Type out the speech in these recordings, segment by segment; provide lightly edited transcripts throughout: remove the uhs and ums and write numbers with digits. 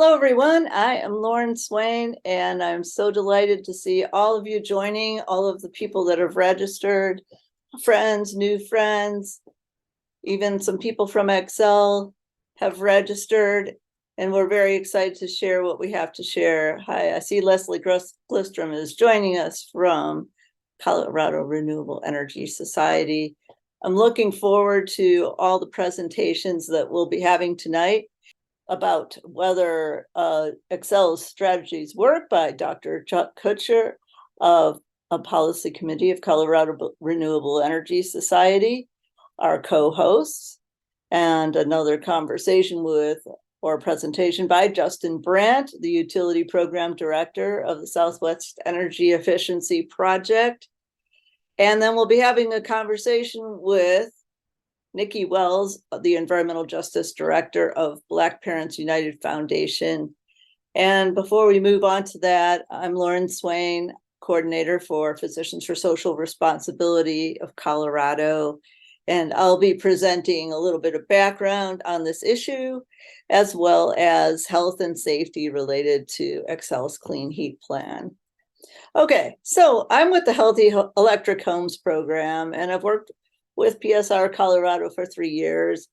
Hello, everyone. I am Lauren Swain, and I'm so delighted to see all of you joining, all of the people that have registered, friends, new friends, even some people from Xcel have registered, and we're very excited to share what we have to share. Hi, I see Leslie Glistrom is joining us from Colorado Renewable Energy Society. I'm looking forward to all the presentations that we'll be having tonight about whether Xcel's strategies work by Dr. Chuck Kutscher of a policy committee of Colorado Renewable Energy Society, our co-hosts, and another conversation with or presentation by Justin Brandt, the utility program director of the Southwest Energy Efficiency Project. And then we'll be having a conversation with Nikki Wells, the Environmental Justice Director of Black Parents United Foundation. And before we move on to that, I'm Lauren Swain, Coordinator for Physicians for Social Responsibility of Colorado. And I'll be presenting a little bit of background on this issue, as well as health and safety related to Xcel's Clean Heat Plan. Okay, so I'm with the Healthy Electric Homes program, and I've worked with PSR Colorado for 3 years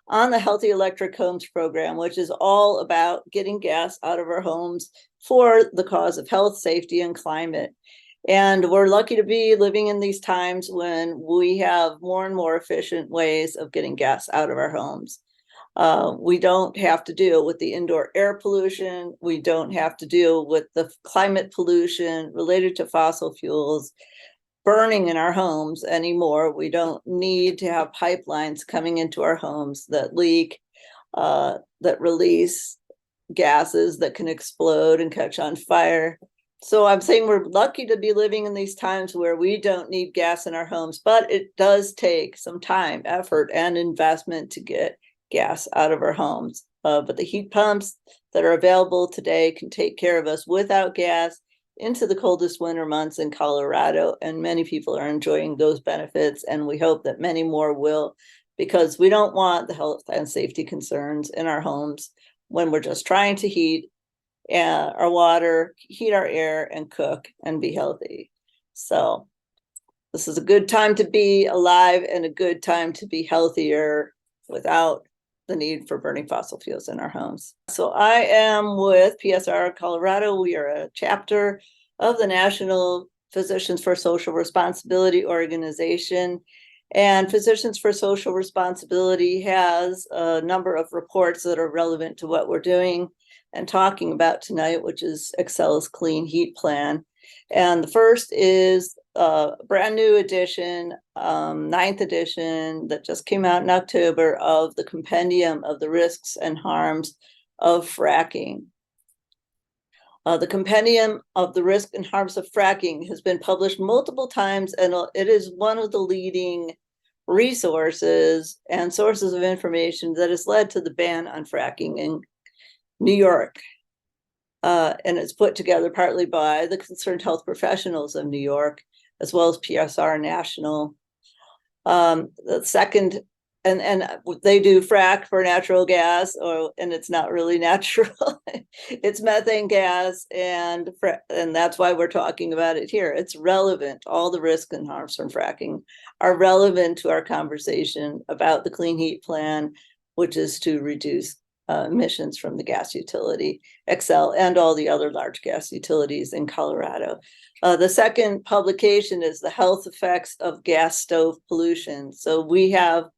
on the Healthy Electric Homes program, which is all about getting gas out of our homes for the cause of health, safety, and climate. And we're lucky to be living in these times when we have more and more efficient ways of getting gas out of our homes. We don't have to deal with the indoor air pollution. We don't have to deal with the climate pollution related to fossil fuels burning in our homes anymore. We don't need to have pipelines coming into our homes that leak, that release gases that can explode and catch on fire. So I'm saying we're lucky to be living in these times where we don't need gas in our homes, but it does take some time, effort, and investment to get gas out of our homes. But the heat pumps that are available today can take care of us without gas into the coldest winter months in Colorado, and many people are enjoying those benefits, and we hope that many more will, because we don't want the health and safety concerns in our homes when we're just trying to heat our water, heat our air, and cook and be healthy. So this is a good time to be alive and a good time to be healthier without the need for burning fossil fuels in our homes. So I am with PSR Colorado. We are a chapter of the National Physicians for Social Responsibility organization. And Physicians for Social Responsibility has a number of reports that are relevant to what we're doing and talking about tonight, which is Xcel's Clean Heat Plan. And the first is a brand new edition, 9th edition, that just came out in October, of the Compendium of the Risks and Harms of Fracking. The Compendium of the Risks and Harms of Fracking has been published multiple times, and it is one of the leading resources and sources of information that has led to the ban on fracking in New York. And it's put together partly by the concerned health professionals of New York, as well as PSR National. The second, and they do frack for natural gas, and it's not really natural. It's methane gas, and that's why we're talking about it here. It's relevant. All the risks and harms from fracking are relevant to our conversation about the Clean Heat Plan, which is to reduce emissions from the gas utility, Xcel, and all the other large gas utilities in Colorado. The second publication is the health effects of gas stove pollution. So we have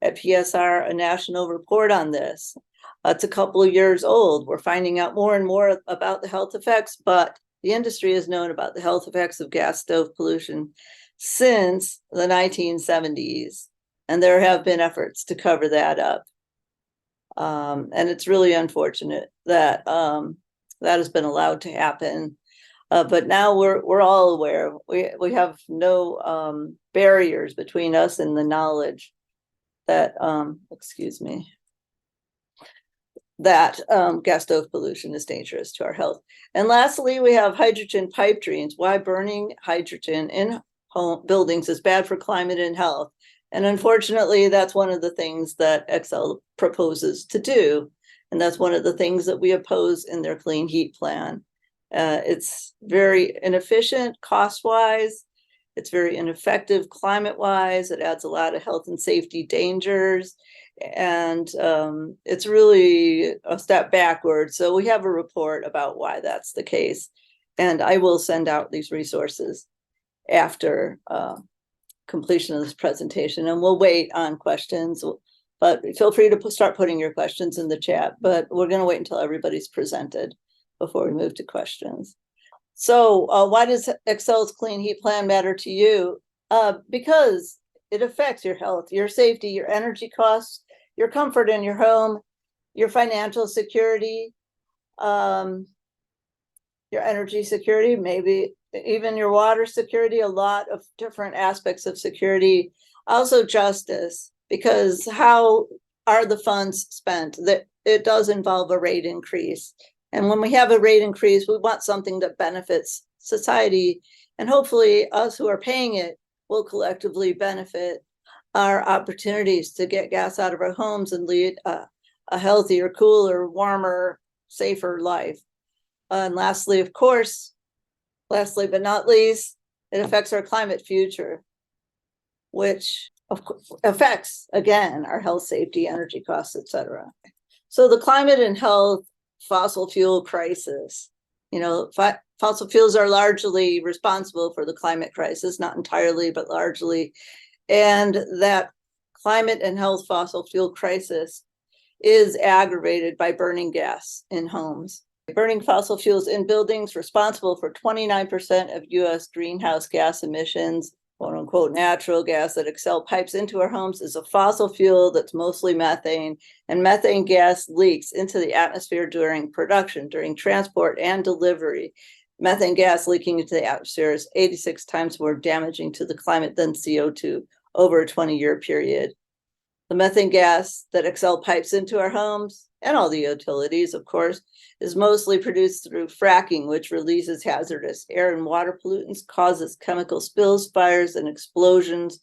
at PSR a national report on this. It's a couple of years old. We're finding out more and more about the health effects, but the industry has known about the health effects of gas stove pollution since the 1970s, and there have been efforts to cover that up. And it's really unfortunate that that has been allowed to happen. But now we're all aware. We have no barriers between us and the knowledge that that gas stove pollution is dangerous to our health. And lastly, we have hydrogen pipe dreams. Why burning hydrogen in home buildings is bad for climate and health. And unfortunately, that's one of the things that Xcel proposes to do. And that's one of the things that we oppose in their clean heat plan. It's very inefficient cost-wise. It's very ineffective climate-wise. It adds a lot of health and safety dangers. And it's really a step backward. So we have a report about why that's the case. And I will send out these resources after completion of this presentation. And we'll wait on questions, but feel free to start putting your questions in the chat. But we're going to wait until everybody's presented before we move to questions. So why does Xcel's clean heat plan matter to you? Because it affects your health, your safety, your energy costs, your comfort in your home, your financial security, your energy security, maybe even your water security, a lot of different aspects of security. Also justice, because how are the funds spent? That it does involve a rate increase. And when we have a rate increase, we want something that benefits society. And hopefully us who are paying it will collectively benefit our opportunities to get gas out of our homes and lead a healthier, cooler, warmer, safer life. And lastly, of course, lastly but not least, it affects our climate future, which of course affects, again, our health, safety, energy costs, etc. So the climate and health fossil fuel crisis. You know, fossil fuels are largely responsible for the climate crisis, not entirely, but largely. And that climate and health fossil fuel crisis is aggravated by burning gas in homes. Burning fossil fuels in buildings responsible for 29% of US greenhouse gas emissions. Quote unquote natural gas that Xcel pipes into our homes is a fossil fuel that's mostly methane, and methane gas leaks into the atmosphere during production, during transport and delivery. Methane gas leaking into the atmosphere is 86 times more damaging to the climate than CO2 over a 20-year period. The methane gas that Xcel pipes into our homes and all the utilities, of course, is mostly produced through fracking, which releases hazardous air and water pollutants, causes chemical spills, fires, and explosions.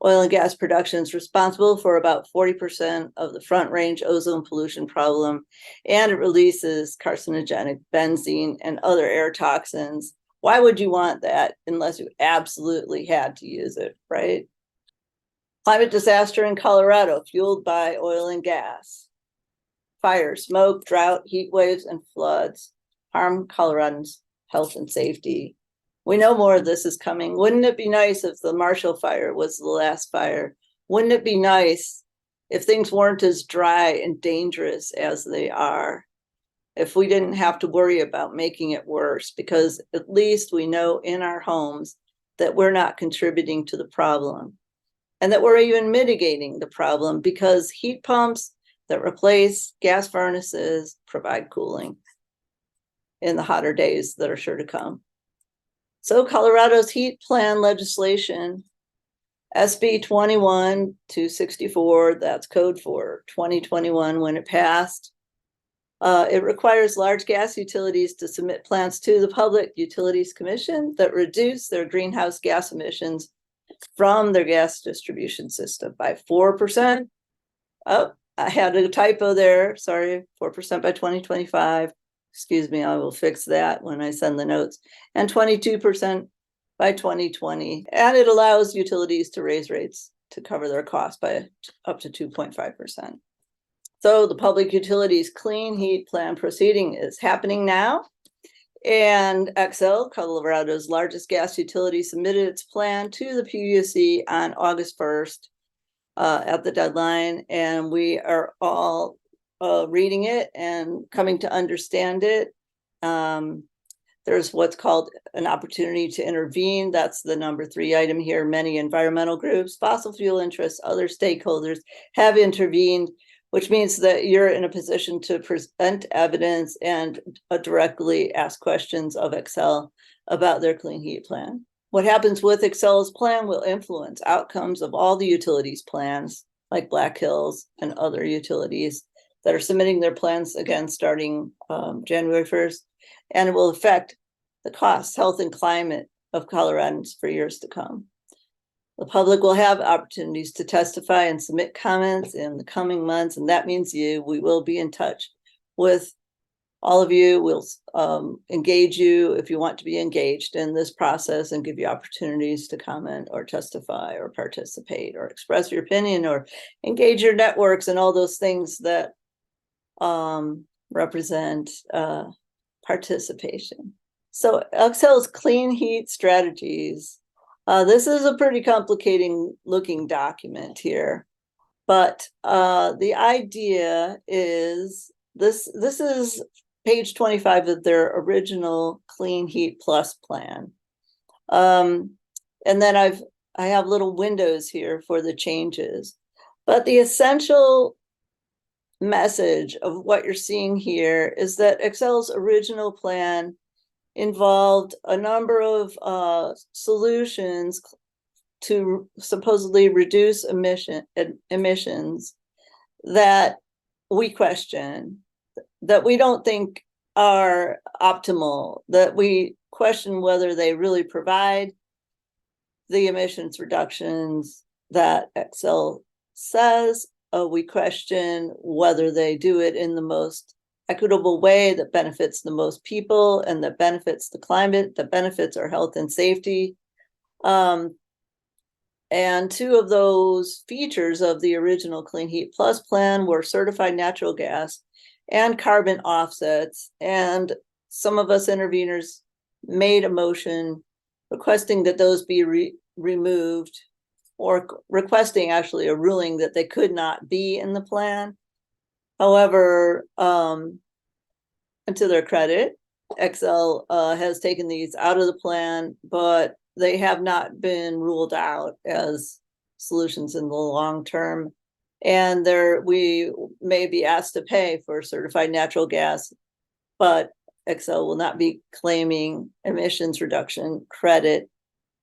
Oil and gas production is responsible for about 40% of the Front Range ozone pollution problem, and it releases carcinogenic benzene and other air toxins. Why would you want that unless you absolutely had to use it, right? Climate disaster in Colorado, fueled by oil and gas. Fire, smoke, drought, heat waves, and floods harm Coloradans' health and safety. We know more of this is coming. Wouldn't it be nice if the Marshall Fire was the last fire? Wouldn't it be nice if things weren't as dry and dangerous as they are? If we didn't have to worry about making it worse, because at least we know in our homes that we're not contributing to the problem, and that we're even mitigating the problem, because heat pumps that replace gas furnaces provide cooling in the hotter days that are sure to come. So Colorado's heat plan legislation, SB 21-264, that's code for 2021 when it passed. It requires large gas utilities to submit plans to the Public Utilities Commission that reduce their greenhouse gas emissions from their gas distribution system by 4%. Oh, I had a typo there. Sorry, 4% by 2025. Excuse me, I will fix that when I send the notes. And 22% by 2020. And it allows utilities to raise rates to cover their costs by up to 2.5%. So the Public Utilities Clean Heat Plan proceeding is happening now. And Xcel, Colorado's largest gas utility, submitted its plan to the PUC on August 1st at the deadline. And we are all reading it and coming to understand it. There's what's called an opportunity to intervene. That's the number 3 item here. Many environmental groups, fossil fuel interests, other stakeholders have intervened, which means that you're in a position to present evidence and directly ask questions of Xcel about their clean heat plan. What happens with Xcel's plan will influence outcomes of all the utilities plans, like Black Hills and other utilities that are submitting their plans again starting January 1st, and it will affect the costs, health, and climate of Coloradans for years to come. The public will have opportunities to testify and submit comments in the coming months, and that means we will be in touch with all of you. We'll engage you if you want to be engaged in this process and give you opportunities to comment or testify or participate or express your opinion or engage your networks and all those things that represent participation. So Xcel's clean heat strategies. This is a pretty complicated looking document here, but the idea is this is page 25 of their original Clean Heat Plus plan. And then I have little windows here for the changes, but the essential message of what you're seeing here is that Xcel's original plan involved a number of solutions to supposedly reduce emissions that we question, that we don't think are optimal, that we question whether they really provide the emissions reductions that Xcel says. We question whether they do it in the most equitable way that benefits the most people and that benefits the climate, that benefits our health and safety. And two of those features of the original Clean Heat Plus plan were certified natural gas and carbon offsets. And some of us interveners made a motion requesting that those be removed, or requesting actually a ruling that they could not be in the plan. However, and to their credit, Xcel has taken these out of the plan, but they have not been ruled out as solutions in the long term. And we may be asked to pay for certified natural gas, but Xcel will not be claiming emissions reduction credit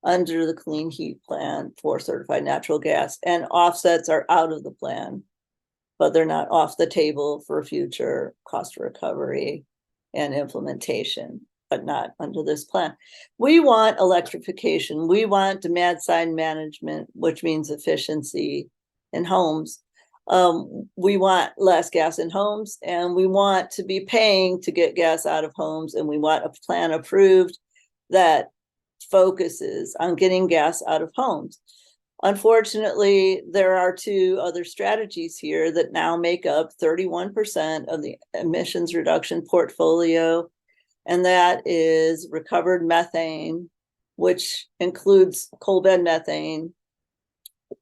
under the Clean Heat plan for certified natural gas. And offsets are out of the plan, but they're not off the table for future cost recovery and implementation, but not under this plan. We want electrification. We want demand side management, which means efficiency in homes. We want less gas in homes, and we want to be paying to get gas out of homes, and we want a plan approved that focuses on getting gas out of homes. Unfortunately, there are two other strategies here that now make up 31% of the emissions reduction portfolio, and that is recovered methane, which includes coal bed methane,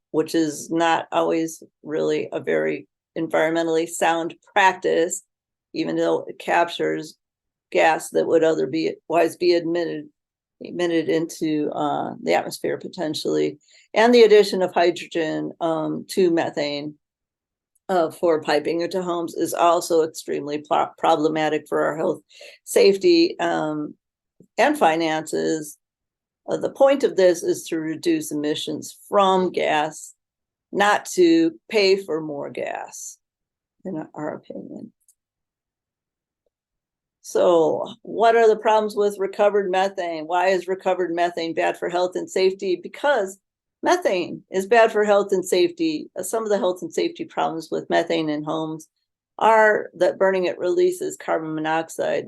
which is not always really a very environmentally sound practice, even though it captures gas that would otherwise be emitted into the atmosphere potentially, and the addition of hydrogen to methane for piping into homes is also extremely problematic for our health, safety, and finances. The point of this is to reduce emissions from gas, not to pay for more gas, in our opinion. So what are the problems with recovered methane? Why is recovered methane bad for health and safety? Because methane is bad for health and safety. Some of the health and safety problems with methane in homes are that burning it releases carbon monoxide,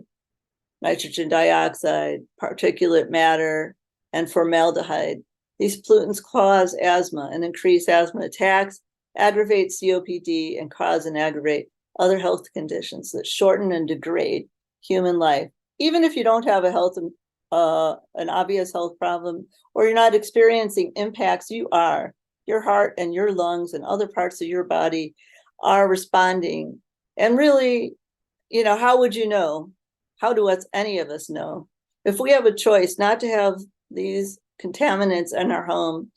nitrogen dioxide, particulate matter, and formaldehyde. These pollutants cause asthma and increase asthma attacks, aggravate COPD, and cause and aggravate other health conditions that shorten and degrade human life. Even if you don't have an obvious health problem, or you're not experiencing impacts, your heart and your lungs and other parts of your body are responding. And really, how would you know? How do any of us know? If we have a choice not to have these contaminants in our home,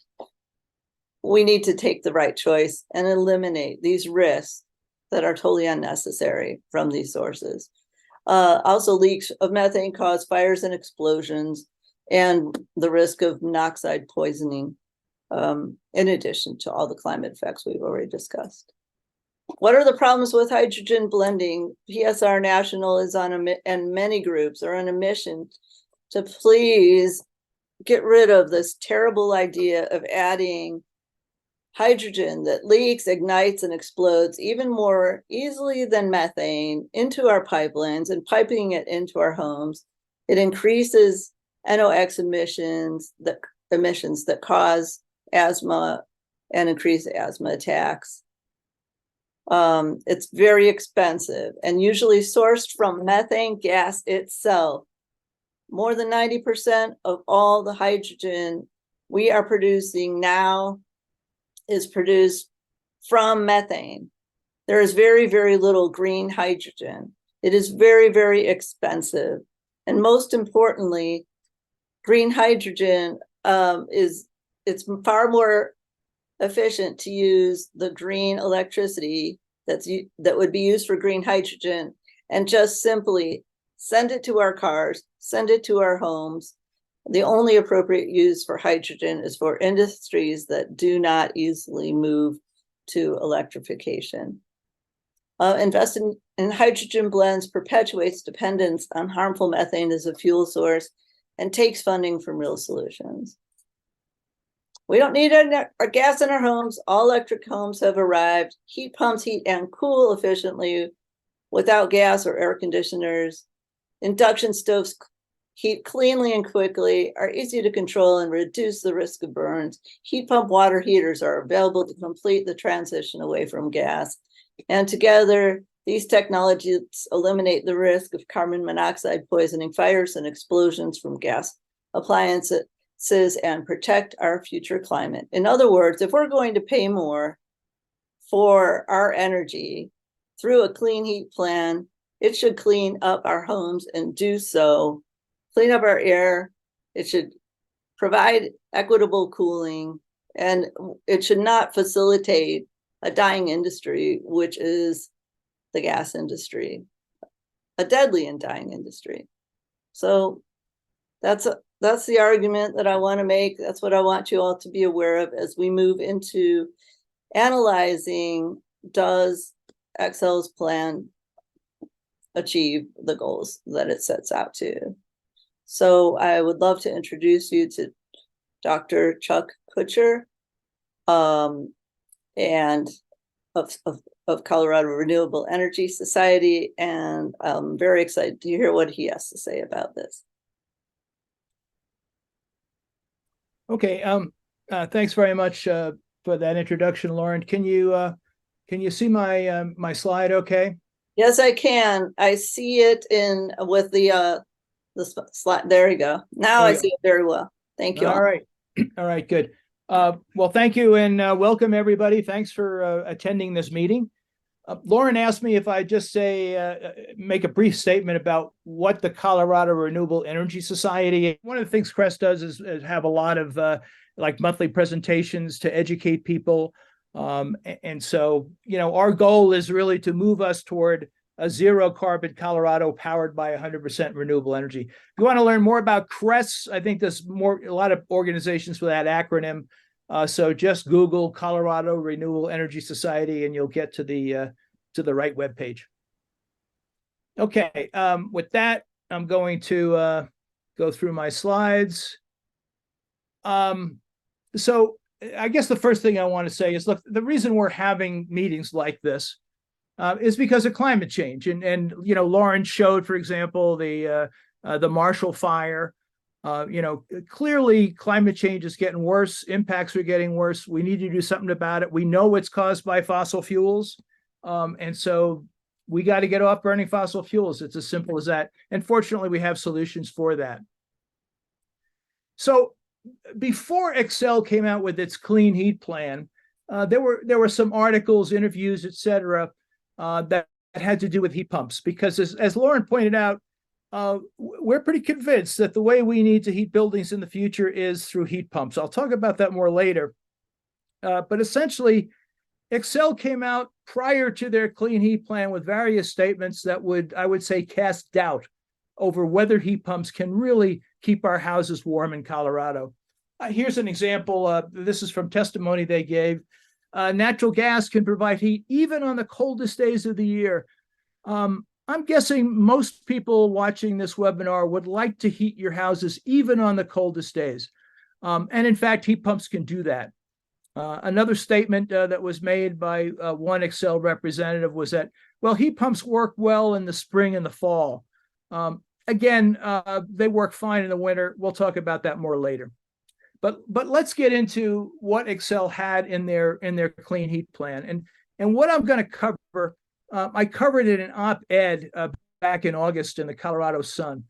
we need to take the right choice and eliminate these risks that are totally unnecessary from these sources. Also, leaks of methane cause fires and explosions, and the risk of monoxide poisoning, in addition to all the climate effects we've already discussed. What are the problems with hydrogen blending? PSR National is and many groups are on a mission to please get rid of this terrible idea of adding hydrogen that leaks, ignites, and explodes even more easily than methane into our pipelines and piping it into our homes. It increases NOx emissions that cause asthma and increase asthma attacks. It's very expensive and usually sourced from methane gas itself. More than 90% of all the hydrogen we are producing now is produced from methane. There is very, very little green hydrogen. It is very, very expensive. And most importantly, green hydrogen it's far more efficient to use the green electricity that would be used for green hydrogen and just simply send it to our cars, send it to our homes. The only appropriate use for hydrogen is for industries that do not easily move to electrification. Investing in hydrogen blends perpetuates dependence on harmful methane as a fuel source and takes funding from real solutions. We don't need our gas in our homes. All electric homes have arrived. Heat pumps heat and cool efficiently without gas or air conditioners. Induction stoves heat cleanly and quickly, are easy to control and reduce the risk of burns. Heat pump water heaters are available to complete the transition away from gas. And together, these technologies eliminate the risk of carbon monoxide poisoning fires and explosions from gas appliances and protect our future climate. In other words, if we're going to pay more for our energy through a clean heat plan, it should clean up our homes and do so. Clean up our air. It should provide equitable cooling, and it should not facilitate a dying industry, which is the gas industry, a deadly and dying industry. So that's the argument that I want to make. That's what I want you all to be aware of as we move into analyzing, does Xcel's plan achieve the goals that it sets out to? So I would love to introduce you to Dr. Chuck Kutscher, and of Colorado Renewable Energy Society, and I'm very excited to hear what he has to say about this. Okay, thanks very much for that introduction, Lauren. Can you see my slide okay? Yes, I can. I see it with the slide. There you go. Now I see it very well. Thank you. All right. All right, good. Well, thank you and welcome everybody. Thanks for attending this meeting. Lauren asked me if I just make a brief statement about what the Colorado Renewable Energy Society. One of the things CRES does is have a lot of like monthly presentations to educate people. And so, our goal is really to move us toward a zero carbon Colorado powered by 100% renewable energy. If you want to learn more about CRES, I think there's a lot of organizations with that acronym. So just Google Colorado Renewable Energy Society and you'll get to the right webpage. Okay, with that, I'm going to go through my slides. So I guess the first thing I want to say is, look, the reason we're having meetings like this is because of climate change. And Lauren showed, for example, the Marshall Fire. Clearly climate change is getting worse. Impacts are getting worse. We need to do something about it. We know it's caused by fossil fuels. And so we got to get off burning fossil fuels. It's as simple as that. And fortunately, we have solutions for that. So before Xcel came out with its clean heat plan, there were some articles, interviews, et cetera, that had to do with heat pumps. Because as Lauren pointed out, we're pretty convinced that the way we need to heat buildings in the future is through heat pumps. I'll talk about that more later. But essentially, Xcel came out prior to their clean heat plan with various statements that I would say, cast doubt over whether heat pumps can really keep our houses warm in Colorado. Here's an example. This is from testimony they gave. Natural gas can provide heat even on the coldest days of the year. I'm guessing most people watching this webinar would like to heat your houses even on the coldest days. And in fact, heat pumps can do that. Another statement that was made by one Xcel representative was that, well, heat pumps work well in the spring and the fall. Again, they work fine in the winter. We'll talk about that more later. But let's get into what Xcel had in their clean heat plan. And what I'm going to cover, I covered it in an op-ed back in August in the Colorado Sun.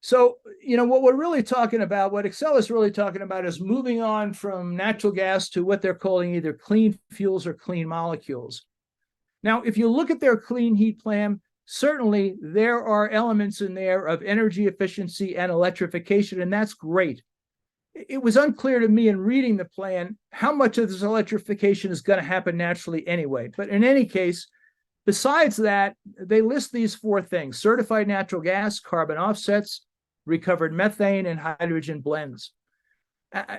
So, what we're really talking about, what Xcel is really talking about is moving on from natural gas to what they're calling either clean fuels or clean molecules. Now, if you look at their clean heat plan, certainly there are elements in there of energy efficiency and electrification, and that's great. It was unclear to me in reading the plan how much of this electrification is going to happen naturally anyway. But in any case, besides that, they list these 4 things: certified natural gas, carbon offsets, recovered methane, and hydrogen blends.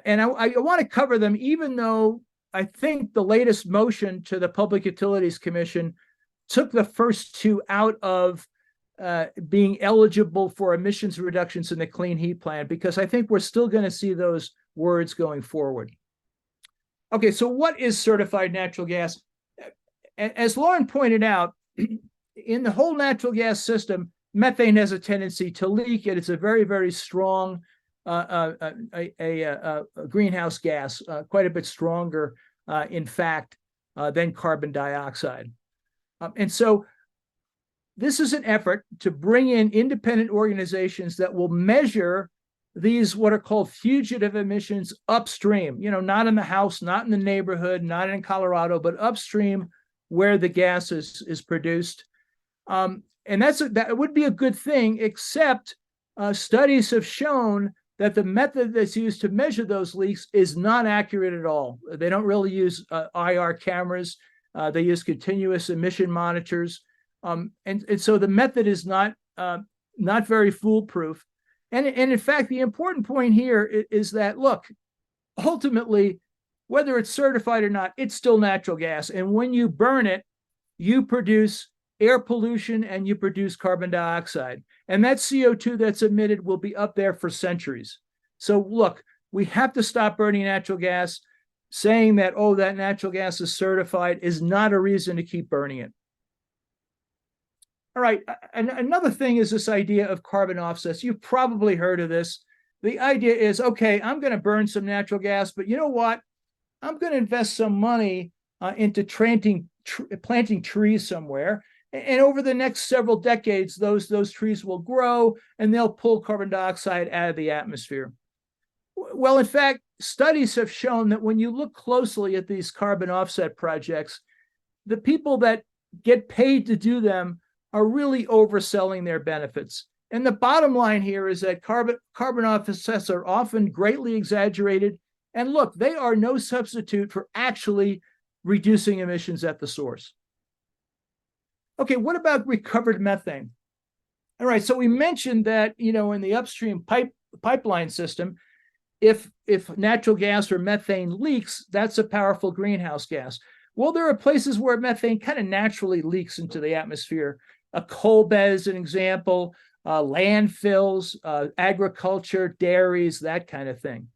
And I want to cover them, even though I think the latest motion to the Public Utilities Commission took the first 2 out of being eligible for emissions reductions in the clean heat plan, because I think we're still going to see those words going forward. Okay, so what is certified natural gas? As Lauren pointed out, in the whole natural gas system, methane has a tendency to leak, and it's a very, very strong greenhouse gas, quite a bit stronger, in fact, than carbon dioxide. And so this is an effort to bring in independent organizations that will measure these, what are called fugitive emissions, upstream, not in the house, not in the neighborhood, not in Colorado, but upstream where the gas is produced. And that would be a good thing, except studies have shown that the method that's used to measure those leaks is not accurate at all. They don't really use IR cameras. They use continuous emission monitors. And so the method is not very foolproof. And in fact, the important point here is that, look, ultimately, whether it's certified or not, it's still natural gas. And when you burn it, you produce air pollution and you produce carbon dioxide. And that CO2 that's emitted will be up there for centuries. So look, we have to stop burning natural gas. Saying that, oh, that natural gas is certified is not a reason to keep burning it. All right, and another thing is this idea of carbon offsets. You've probably heard of this. The idea is, okay, I'm going to burn some natural gas, but you know what? I'm going to invest some money into planting trees somewhere. And over the next several decades, those trees will grow and they'll pull carbon dioxide out of the atmosphere. Well, in fact, studies have shown that when you look closely at these carbon offset projects, the people that get paid to do them are really overselling their benefits. And the bottom line here is that carbon offsets are often greatly exaggerated. And look, they are no substitute for actually reducing emissions at the source. Okay, what about recovered methane? All right, so we mentioned that, in the upstream pipeline system, if natural gas or methane leaks, that's a powerful greenhouse gas. Well, there are places where methane kind of naturally leaks into the atmosphere. A coal bed is an example, landfills, agriculture, dairies, that kind of thing.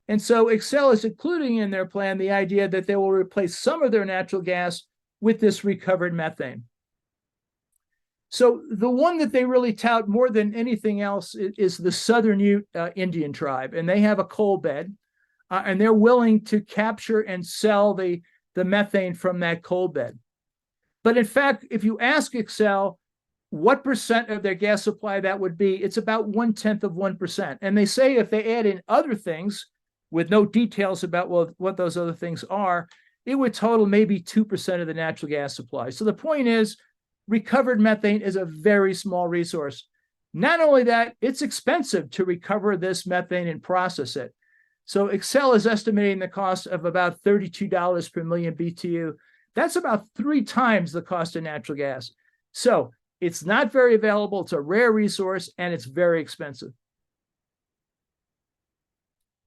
And so Xcel is including in their plan the idea that they will replace some of their natural gas with this recovered methane. So the one that they really tout more than anything else is the Southern Ute Indian tribe, and they have a coal bed, and they're willing to capture and sell the methane from that coal bed. But in fact, if you ask Xcel what percent of their gas supply that would be, it's about 0.1%. And they say if they add in other things with no details about what those other things are, it would total maybe 2% of the natural gas supply. So the point is, recovered methane is a very small resource. Not only that, it's expensive to recover this methane and process it. So Xcel is estimating the cost of about $32 per million BTU. That's about 3 times the cost of natural gas. So it's not very available. It's a rare resource, and it's very expensive.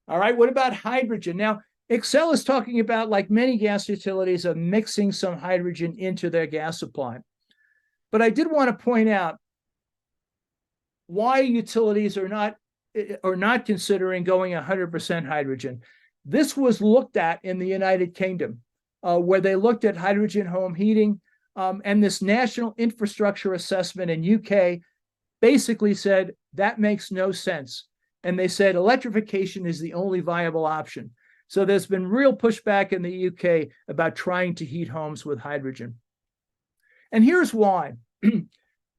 All right, what about hydrogen? Now, Xcel is talking about, like many gas utilities, of mixing some hydrogen into their gas supply. But I did want to point out why utilities are not considering going 100% hydrogen. This was looked at in the United Kingdom, where they looked at hydrogen home heating, and this national infrastructure assessment in UK basically said that makes no sense. And they said electrification is the only viable option. So there's been real pushback in the UK about trying to heat homes with hydrogen. And here's why.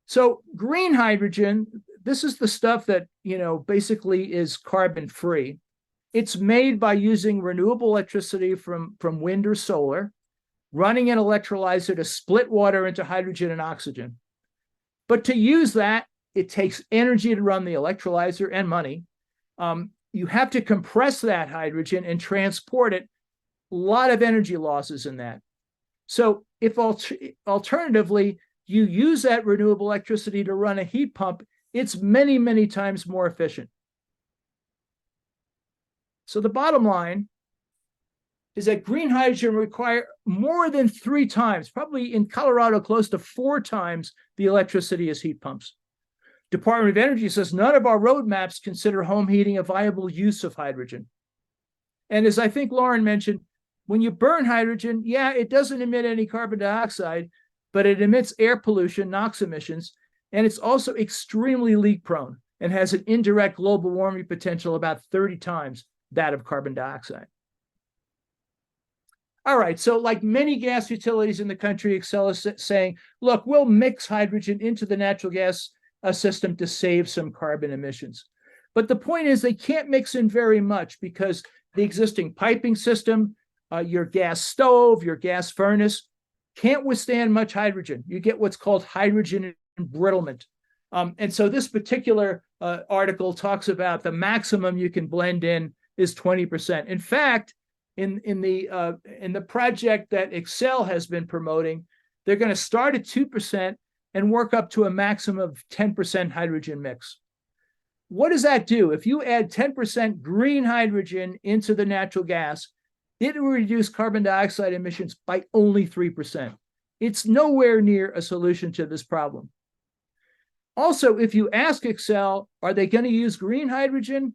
So green hydrogen, this is the stuff that, basically is carbon free. It's made by using renewable electricity from wind or solar, running an electrolyzer to split water into hydrogen and oxygen. But to use that, it takes energy to run the electrolyzer and money. You have to compress that hydrogen and transport it. A lot of energy losses in that. So if alternatively, you use that renewable electricity to run a heat pump, it's many, many times more efficient. So the bottom line is that green hydrogen require more than 3 times, probably in Colorado, close to 4 times the electricity as heat pumps. Department of Energy says none of our roadmaps consider home heating a viable use of hydrogen. And as I think Lauren mentioned, when you burn hydrogen, yeah, it doesn't emit any carbon dioxide, but it emits air pollution, NOx emissions, and it's also extremely leak prone and has an indirect global warming potential about 30 times that of carbon dioxide. All right, so like many gas utilities in the country, Xcel is saying, look, we'll mix hydrogen into the natural gas system to save some carbon emissions. But the point is they can't mix in very much because the existing piping system, your gas stove, your gas furnace, can't withstand much hydrogen. You get what's called hydrogen embrittlement. And so this particular article talks about the maximum you can blend in is 20%. In fact, in the project that Xcel has been promoting, they're going to start at 2% and work up to a maximum of 10% hydrogen mix. What does that do? If you add 10% green hydrogen into the natural gas, it will reduce carbon dioxide emissions by only 3%. It's nowhere near a solution to this problem. Also, if you ask Xcel, are they going to use green hydrogen?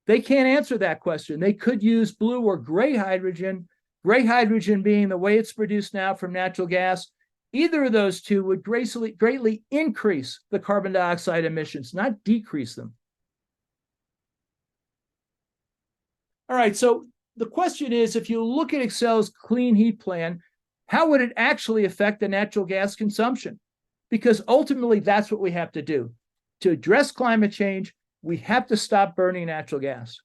They can't answer that question. They could use blue or gray hydrogen being the way it's produced now from natural gas. Either of those two would greatly increase the carbon dioxide emissions, not decrease them. All right, so the question is, if you look at Xcel's clean heat plan, how would it actually affect the natural gas consumption? Because ultimately, that's what we have to do. To address climate change, we have to stop burning natural gas.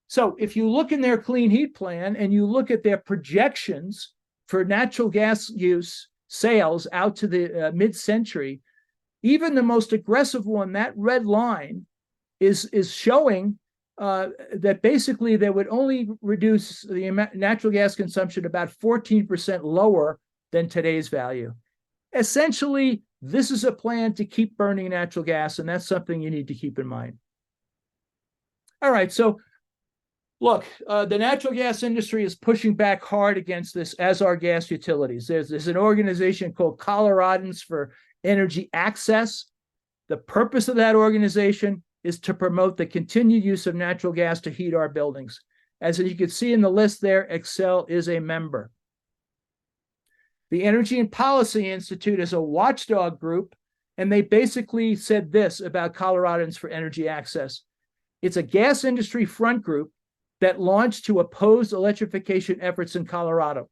So if you look in their clean heat plan and you look at their projections for natural gas use sales out to the mid-century, even the most aggressive one, that red line, is showing that basically they would only reduce the natural gas consumption about 14% lower than today's value. Essentially, this is a plan to keep burning natural gas, and that's something you need to keep in mind. All right, so look, the natural gas industry is pushing back hard against this, as are gas utilities. There's an organization called Coloradans for Energy Access. The purpose of that organization is to promote the continued use of natural gas to heat our buildings. As you can see in the list there, Xcel is a member. The Energy and Policy Institute is a watchdog group, and they basically said this about Coloradans for Energy Access. It's a gas industry front group that launched to oppose electrification efforts in Colorado.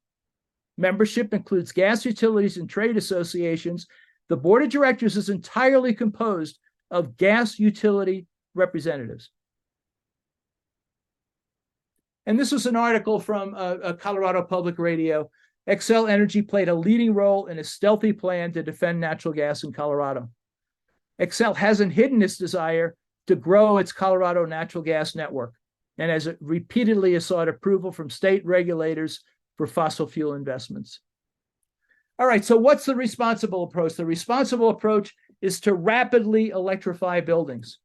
Membership includes gas utilities and trade associations. The board of directors is entirely composed of gas utility representatives. And this was an article from Colorado Public Radio. Xcel Energy played a leading role in a stealthy plan to defend natural gas in Colorado. Xcel hasn't hidden its desire to grow its Colorado natural gas network and has repeatedly sought approval from state regulators for fossil fuel investments. All right, so what's the responsible approach? The responsible approach is to rapidly electrify buildings.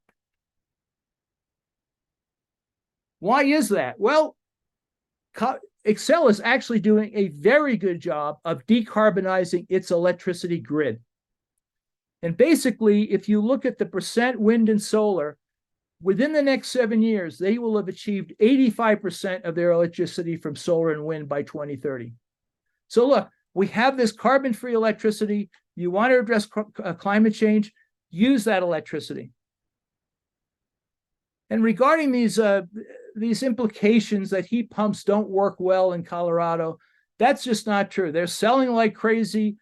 Why is that? Well, Xcel is actually doing a very good job of decarbonizing its electricity grid. And basically, if you look at the percent wind and solar, within the next 7 years, they will have achieved 85% of their electricity from solar and wind by 2030. So look, we have this carbon-free electricity. You want to address climate change, use that electricity. And regarding these implications that heat pumps don't work well in Colorado, that's just not true. They're selling like crazy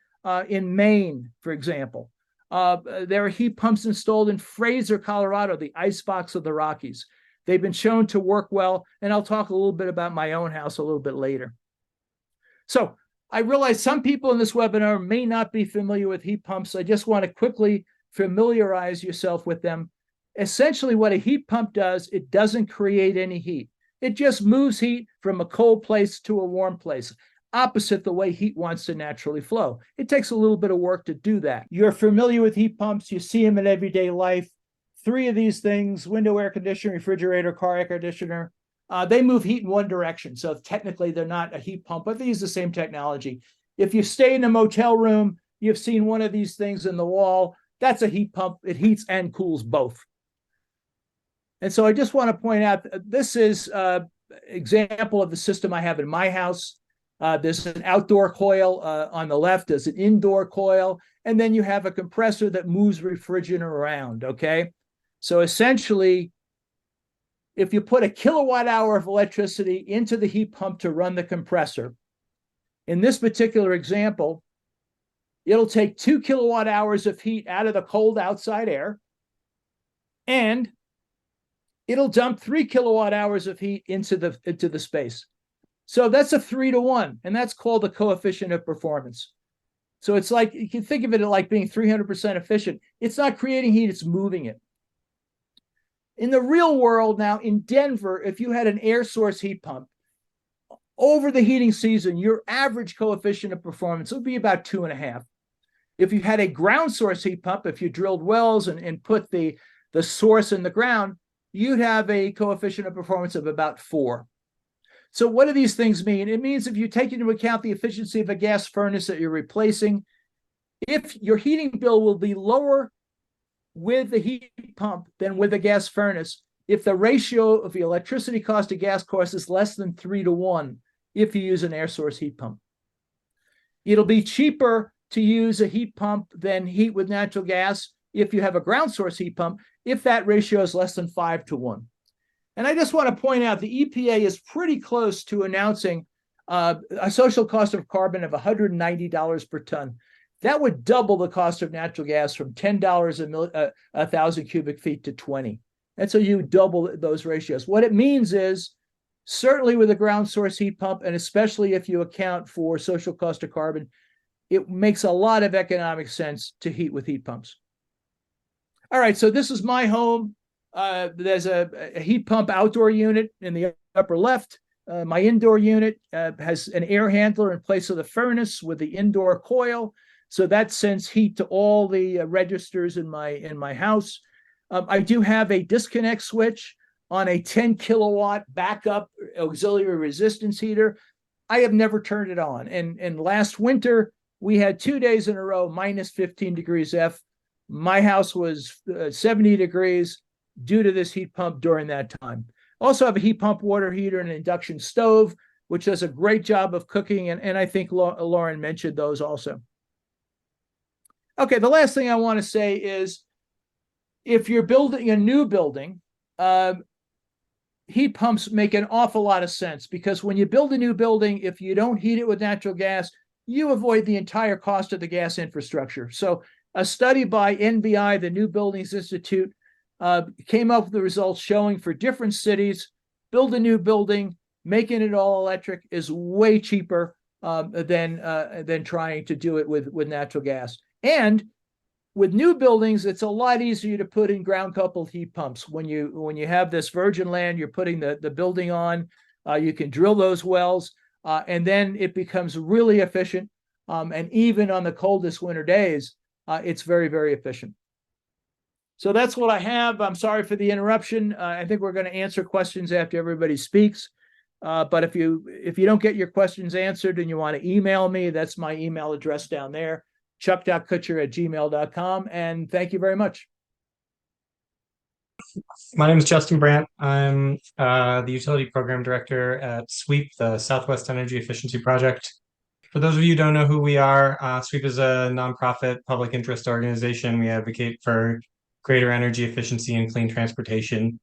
in Maine, for example. There are heat pumps installed in Fraser, Colorado, the icebox of the Rockies. They've been shown to work well, and I'll talk a little bit about my own house a little bit later. So I realize some people in this webinar may not be familiar with heat pumps. I just want to quickly familiarize yourself with them. Essentially, what a heat pump does, it doesn't create any heat. It just moves heat from a cold place to a warm place, opposite the way heat wants to naturally flow. It takes a little bit of work to do that. You're familiar with heat pumps. You see them in everyday life. 3 of these things, window air conditioner, refrigerator, car air conditioner, they move heat in one direction. So technically, they're not a heat pump, but they use the same technology. If you stay in a motel room, you've seen one of these things in the wall. That's a heat pump. It heats and cools both. And so I just want to point out, this is an example of the system I have in my house. There's an outdoor coil on the left, there's an indoor coil, and then you have a compressor that moves refrigerant around, okay? So essentially, if you put a kilowatt hour of electricity into the heat pump to run the compressor, in this particular example, it'll take 2 kilowatt hours of heat out of the cold outside air, and it'll dump 3 kilowatt hours of heat into the space. So that's a 3-to-1, and that's called the coefficient of performance. So it's like, you can think of it like being 300% efficient. It's not creating heat, it's moving it. In the real world now, in Denver, if you had an air source heat pump, over the heating season, your average coefficient of performance would be about 2.5. If you had a ground source heat pump, if you drilled wells and put the source in the ground, you'd have a coefficient of performance of about 4. So what do these things mean? It means if you take into account the efficiency of a gas furnace that you're replacing, if your heating bill will be lower with the heat pump than with a gas furnace, if the ratio of the electricity cost to gas cost is less than 3-to-1 if you use an air source heat pump. It'll be cheaper to use a heat pump than heat with natural gas if you have a ground source heat pump, if that ratio is less than 5-to-1. And I just want to point out the EPA is pretty close to announcing a social cost of carbon of $190 per ton. That would double the cost of natural gas from $10 a 1,000 cubic feet to 20. And so you double those ratios. What it means is, certainly with a ground source heat pump, and especially if you account for social cost of carbon, it makes a lot of economic sense to heat with heat pumps. All right, so this is my home. There's a heat pump outdoor unit in the upper left. My indoor unit has an air handler in place of the furnace with the indoor coil. So that sends heat to all the registers in my house. I do have a disconnect switch on a 10 kilowatt backup auxiliary resistance heater. I have never turned it on. And last winter, we had 2 days in a row, minus 15 degrees F. My house was 70 degrees due to this heat pump during that time. Also have a heat pump water heater and an induction stove, which does a great job of cooking. And I think Lauren mentioned those also. Okay, the last thing I want to say is, if you're building a new building, heat pumps make an awful lot of sense, because when you build a new building, if you don't heat it with natural gas, you avoid the entire cost of the gas infrastructure. So a study by NBI, the New Buildings Institute, came up with the results showing for different cities, build a new building, making it all electric is way cheaper than trying to do it with natural gas. And with new buildings, it's a lot easier to put in ground coupled heat pumps. When you have this virgin land, you're putting the building on, you can drill those wells, and then it becomes really efficient. And even on the coldest winter days, it's very, very efficient. So that's what I have. I'm sorry for the interruption. I think we're going to answer questions after everybody speaks. But if you don't get your questions answered and you want to email me, that's my email address down there, chuck.kutscher@gmail.com. And thank you very much. My name is Justin Brandt. I'm the Utility Program Director at SWEEP, the Southwest Energy Efficiency Project. For those of you who don't know who we are, SWEEP is a nonprofit public interest organization. We advocate for greater energy efficiency and clean transportation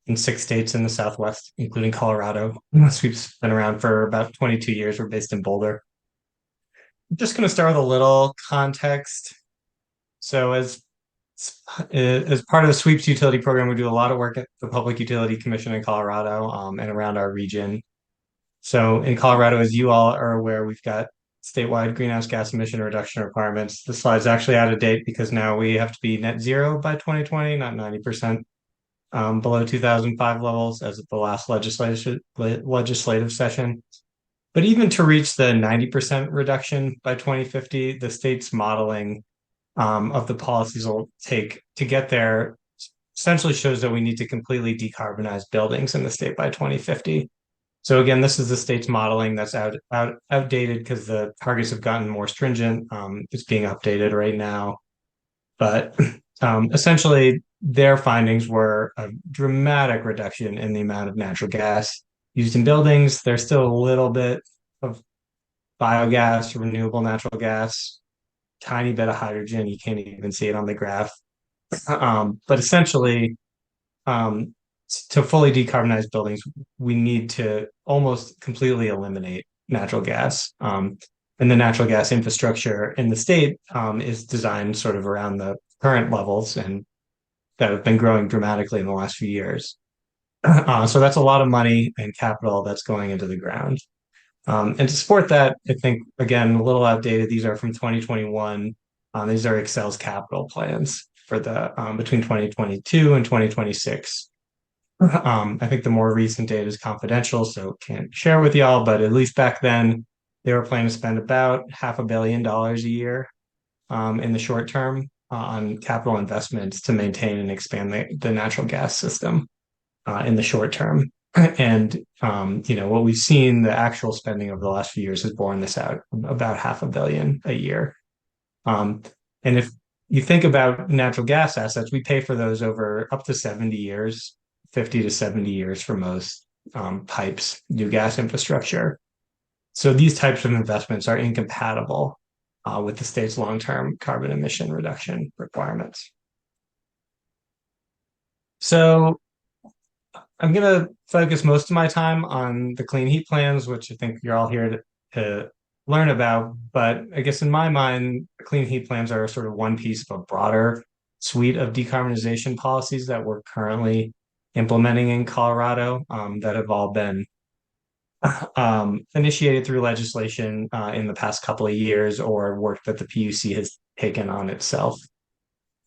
in 6 states in the Southwest, including Colorado. SWEEP's been around for about 22 years. We're based in Boulder. I'm just going to start with a little context. So as part of the SWEEP's utility program, we do a lot of work at the Public Utility Commission in Colorado and around our region. So in Colorado, as you all are aware, we've got statewide greenhouse gas emission reduction requirements. The slide's actually out of date because now we have to be net zero by 2020, not 90% below 2005 levels as of the last legislative session. But even to reach the 90% reduction by 2050, the state's modeling of the policies will take to get there essentially shows that we need to completely decarbonize buildings in the state by 2050. So again, this is the state's modeling that's outdated because the targets have gotten more stringent. It's being updated right now. But essentially, their findings were a dramatic reduction in the amount of natural gas used in buildings. There's still a little bit of biogas, renewable natural gas, tiny bit of hydrogen. You can't even see it on the graph. But essentially, to fully decarbonize buildings, we need to almost completely eliminate natural gas. And the natural gas infrastructure in the state is designed sort of around the current levels and that have been growing dramatically in the last few years. So that's a lot of money and capital that's going into the ground. And to support that, I think, again, a little outdated. These are from 2021. These are Xcel's capital plans for the between 2022 and 2026. I think the more recent data is confidential, so can't share with y'all, but at least back then, they were planning to spend about $500 million a year in the short term on capital investments to maintain and expand the natural gas system in the short term. And what we've seen, the actual spending over the last few years has borne this out, about $500 million a year. And if you think about natural gas assets, we pay for those over up to 70 years, 50 to 70 years for most pipes, new gas infrastructure. So these types of investments are incompatible with the state's long-term carbon emission reduction requirements. So I'm going to focus most of my time on the clean heat plans, which I think you're all here to learn about. But I guess in my mind, clean heat plans are sort of one piece of a broader suite of decarbonization policies that we're currently implementing in Colorado that have all been initiated through legislation in the past couple of years or work that the PUC has taken on itself.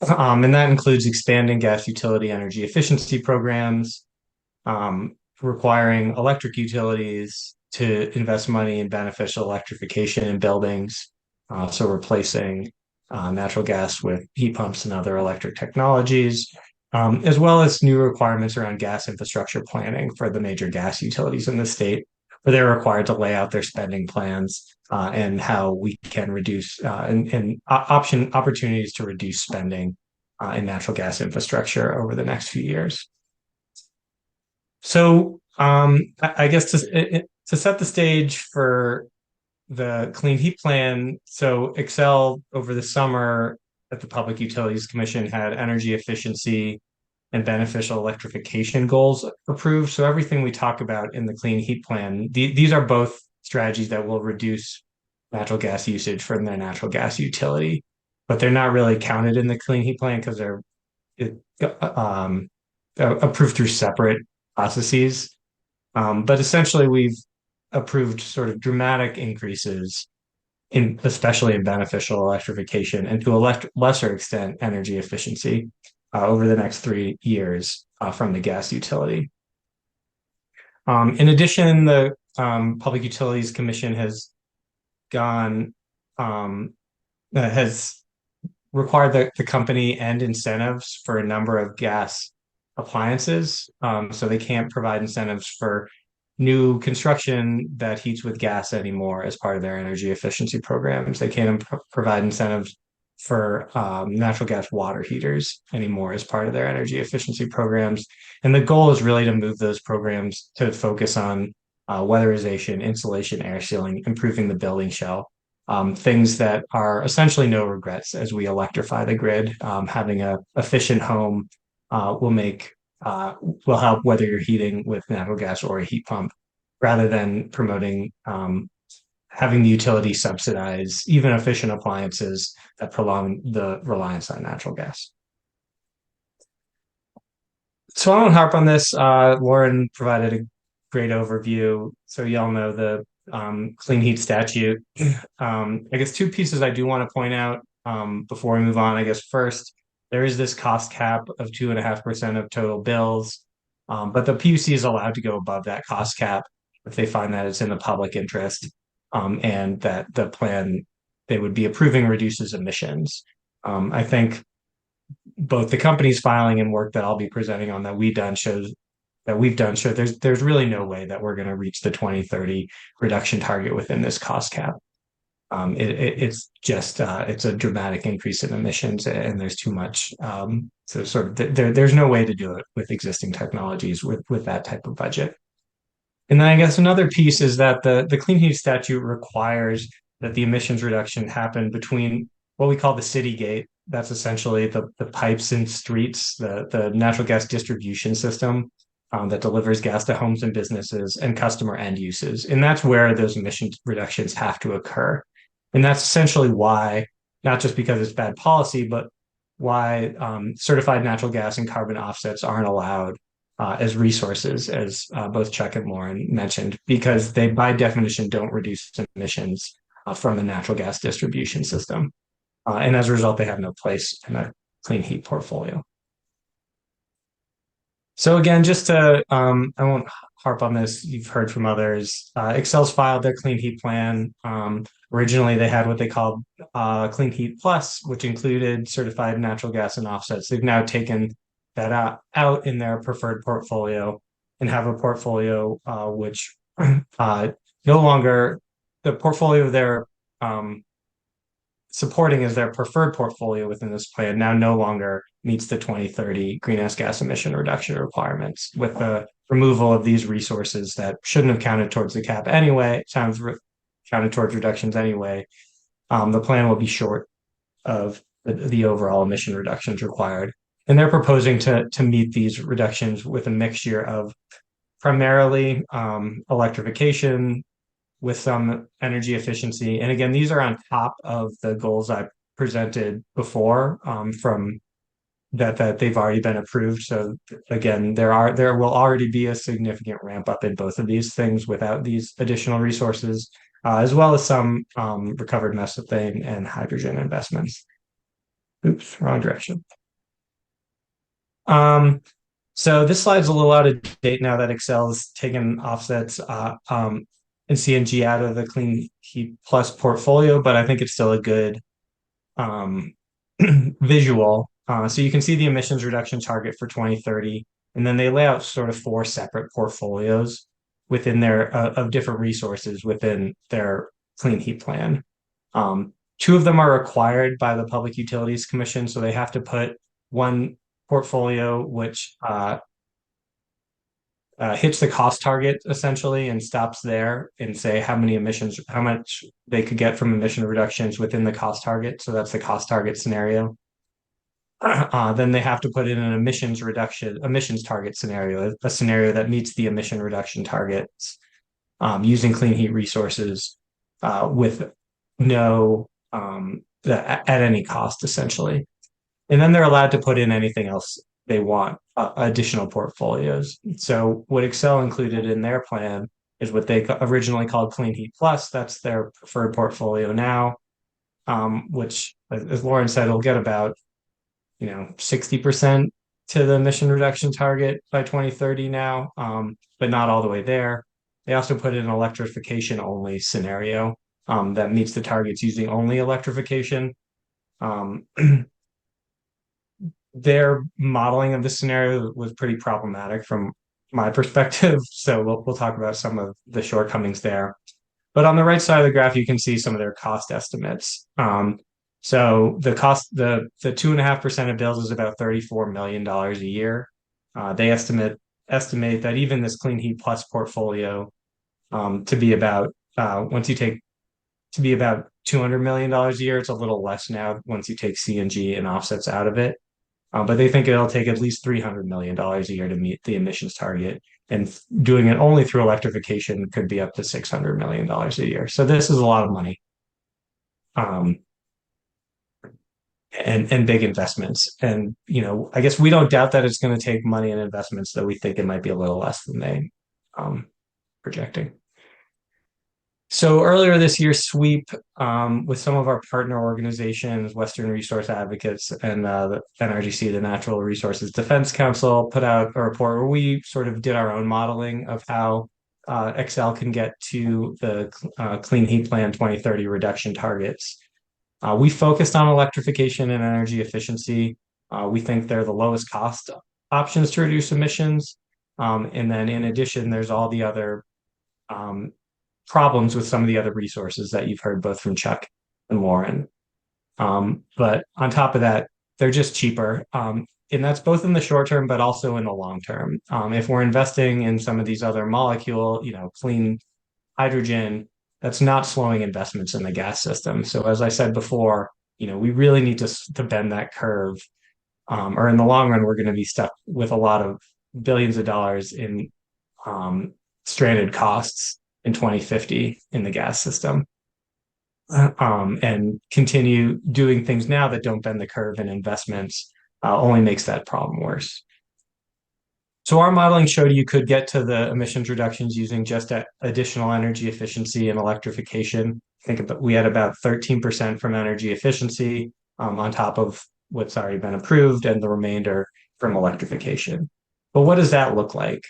And that includes expanding gas utility energy efficiency programs, requiring electric utilities to invest money in beneficial electrification in buildings, so replacing natural gas with heat pumps and other electric technologies, as well as new requirements around gas infrastructure planning for the major gas utilities in the state, where they're required to lay out their spending plans and how we can reduce and opportunities to reduce spending in natural gas infrastructure over the next few years. So I guess to set the stage for the Clean Heat Plan, so Xcel over the summer at the Public Utilities Commission had energy efficiency and beneficial electrification goals approved. So everything we talk about in the Clean Heat Plan, these are both strategies that will reduce natural gas usage from their natural gas utility, but they're not really counted in the Clean Heat Plan because they're approved through separate processes. But essentially, we've approved sort of dramatic increases especially in beneficial electrification and to a lesser extent, energy efficiency over the next 3 years from the gas utility. In addition, the Public Utilities Commission has required the company end incentives for a number of gas appliances. So they can't provide incentives for new construction that heats with gas anymore as part of their energy efficiency programs. They can't provide incentives for natural gas water heaters anymore as part of their energy efficiency programs. And the goal is really to move those programs to focus on weatherization, insulation, air sealing, improving the building shell. Things that are essentially no regrets as we electrify the grid. Having an efficient home will help whether you're heating with natural gas or a heat pump, rather than promoting having the utility subsidize even efficient appliances that prolong the reliance on natural gas. So I won't harp on this. Lauren provided a great overview. So y'all know the clean heat statute. I guess two pieces I do want to point out before we move on. I guess first, there is this cost cap of 2.5% of total bills, but the PUC is allowed to go above that cost cap if they find that it's in the public interest, and that the plan they would be approving reduces emissions. I think both the company's filing and work that I'll be presenting on that we've done show there's really no way that we're going to reach the 2030 reduction target within this cost cap. It's a dramatic increase in emissions, and there's too much. So sort of there's no way to do it with existing technologies with that type of budget. And then I guess another piece is that the Clean Heat Statute requires that the emissions reduction happen between what we call the city gate. That's essentially the pipes in streets, the natural gas distribution system that delivers gas to homes and businesses and customer end uses. And that's where those emission reductions have to occur. And that's essentially why, not just because it's bad policy, but why certified natural gas and carbon offsets aren't allowed as resources, as both Chuck and Lauren mentioned, because they by definition don't reduce emissions from the natural gas distribution system. And as a result, they have no place in a clean heat portfolio. So again, just to, I won't harp on this, you've heard from others. Xcel's filed their clean heat plan. Originally, they had what they called Clean Heat Plus, which included certified natural gas and offsets. They've now taken that out in their preferred portfolio and have a portfolio which no longer, the portfolio they're supporting as their preferred portfolio within this plan now no longer meets the 2030 greenhouse gas emission reduction requirements, with the removal of these resources that shouldn't have counted towards the cap anyway, counted towards reductions anyway. The plan will be short of the overall emission reductions required. And they're proposing to meet these reductions with a mixture of primarily electrification with some energy efficiency. And again, these are on top of the goals I presented before from that they've already been approved. So again, there will already be a significant ramp up in both of these things without these additional resources, as well as some recovered methane and hydrogen investments. Oops, wrong direction. So this slide's a little out of date now that Xcel's taken offsets and CNG out of the Clean Heat Plus portfolio, but I think it's still a good visual. So you can see the emissions reduction target for 2030, and then they lay out sort of 4 separate portfolios within their of different resources within their clean heat plan. 2 of them are required by the Public Utilities Commission, so they have to put one portfolio which hits the cost target essentially and stops there and say how much they could get from emission reductions within the cost target. So that's the cost target scenario. Then they have to put in an emissions target scenario, a scenario that meets the emission reduction targets using clean heat resources with no at any cost essentially. And then they're allowed to put in anything else they want, additional portfolios. So what Xcel included in their plan is what they originally called Clean Heat Plus. That's their preferred portfolio now, which, as Lauren said, will get about 60% to the emission reduction target by 2030 now, but not all the way there. They also put in an electrification only scenario that meets the targets using only electrification. Their modeling of the scenario was pretty problematic from my perspective. So we'll talk about some of the shortcomings there. But on the right side of the graph, you can see some of their cost estimates. So the 2.5% of bills is about $34 million a year. They estimate that even this Clean Heat Plus portfolio to be about $200 million a year. It's a little less now once you take CNG and offsets out of it. But they think it'll take at least $300 million a year to meet the emissions target. And doing it only through electrification could be up to $600 million a year. So this is a lot of money. And big investments. And, I guess we don't doubt that it's going to take money and investments, though we think it might be a little less than they projecting. So earlier this year, SWEEP, with some of our partner organizations, Western Resource Advocates and the NRGC, the Natural Resources Defense Council, put out a report where we sort of did our own modeling of how Xcel can get to the Clean Heat Plan 2030 reduction targets. We focused on electrification and energy efficiency. We think they're the lowest cost options to reduce emissions. And then in addition, there's all the other problems with some of the other resources that you've heard both from Chuck and Lauren. But on top of that, they're just cheaper. And that's both in the short term, but also in the long term. If we're investing in some of these other molecule, clean hydrogen, that's not slowing investments in the gas system. So as I said before, we really need to bend that curve. Or in the long run, we're going to be stuck with a lot of billions of dollars in stranded costs in 2050 in the gas system, and continue doing things now that don't bend the curve in investments only makes that problem worse. So our modeling showed you could get to the emissions reductions using just additional energy efficiency and electrification. I think we had about 13% from energy efficiency on top of what's already been approved, and the remainder from electrification. But what does that look like?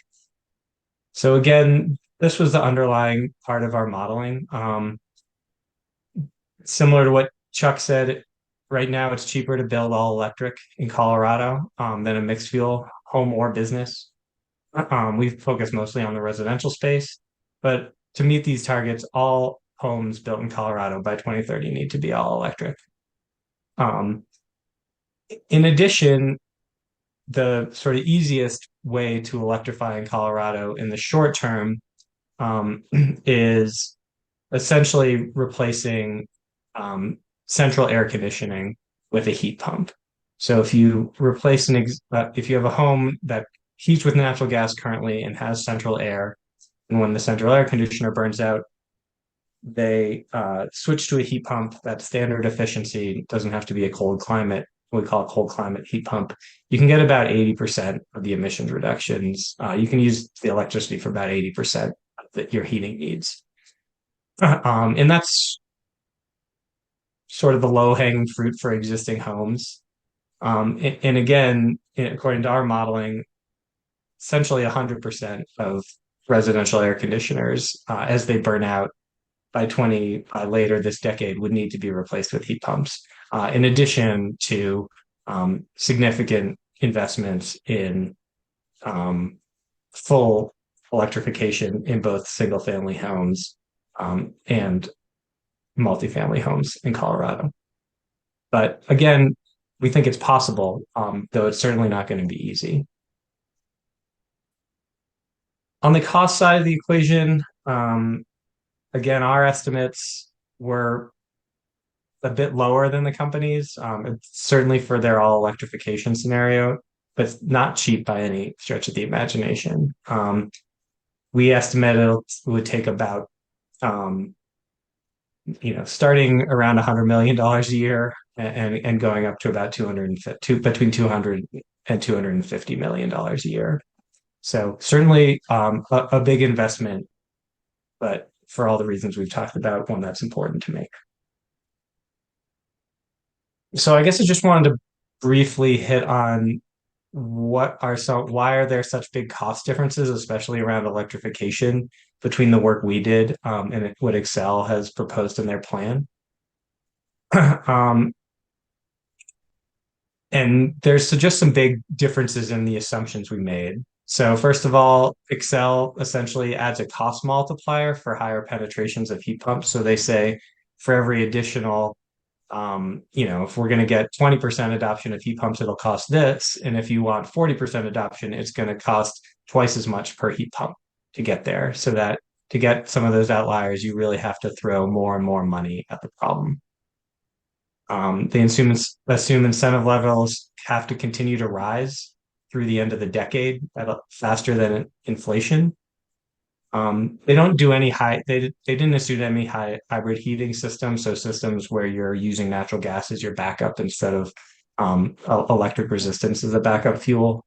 So again, this was the underlying part of our modeling. Similar to what Chuck said, right now it's cheaper to build all electric in Colorado than a mixed fuel home or business. We've focused mostly on the residential space, but to meet these targets, all homes built in Colorado by 2030 need to be all electric. In addition, the sort of easiest way to electrify in Colorado in the short term is essentially replacing central air conditioning with a heat pump. So if you replace if you have a home that heats with natural gas currently and has central air, and when the central air conditioner burns out, they switch to a heat pump. That's standard efficiency. Doesn't have to be a cold climate. We call it cold climate heat pump. You can get about 80% of the emissions reductions. You can use the electricity for about 80% that your heating needs. And that's sort of the low-hanging fruit for existing homes. And again, according to our modeling, essentially 100% of residential air conditioners, as they burn out by later this decade, would need to be replaced with heat pumps. In addition to significant investments in full electrification in both single-family homes and multifamily homes in Colorado. But again, we think it's possible, though it's certainly not going to be easy. On the cost side of the equation, again, our estimates were a bit lower than the companies, certainly for their all electrification scenario, but not cheap by any stretch of the imagination. We estimated it would take about, starting around $100 million a year and going up to about between $200 and $250 million a year. So certainly a big investment, but for all the reasons we've talked about, one that's important to make. So I guess I just wanted to briefly hit on why are there such big cost differences, especially around electrification, between the work we did and what Xcel has proposed in their plan. And there's just some big differences in the assumptions we made. So first of all, Xcel essentially adds a cost multiplier for higher penetrations of heat pumps. So they say for every additional, if we're going to get 20% adoption of heat pumps, it'll cost this. And if you want 40% adoption, it's going to cost twice as much per heat pump to get there. So that to get some of those outliers, you really have to throw more and more money at the problem. They assume incentive levels have to continue to rise through the end of the decade faster than inflation. They don't do any they didn't assume any hybrid heating systems, so systems where you're using natural gas as your backup instead of electric resistance as a backup fuel.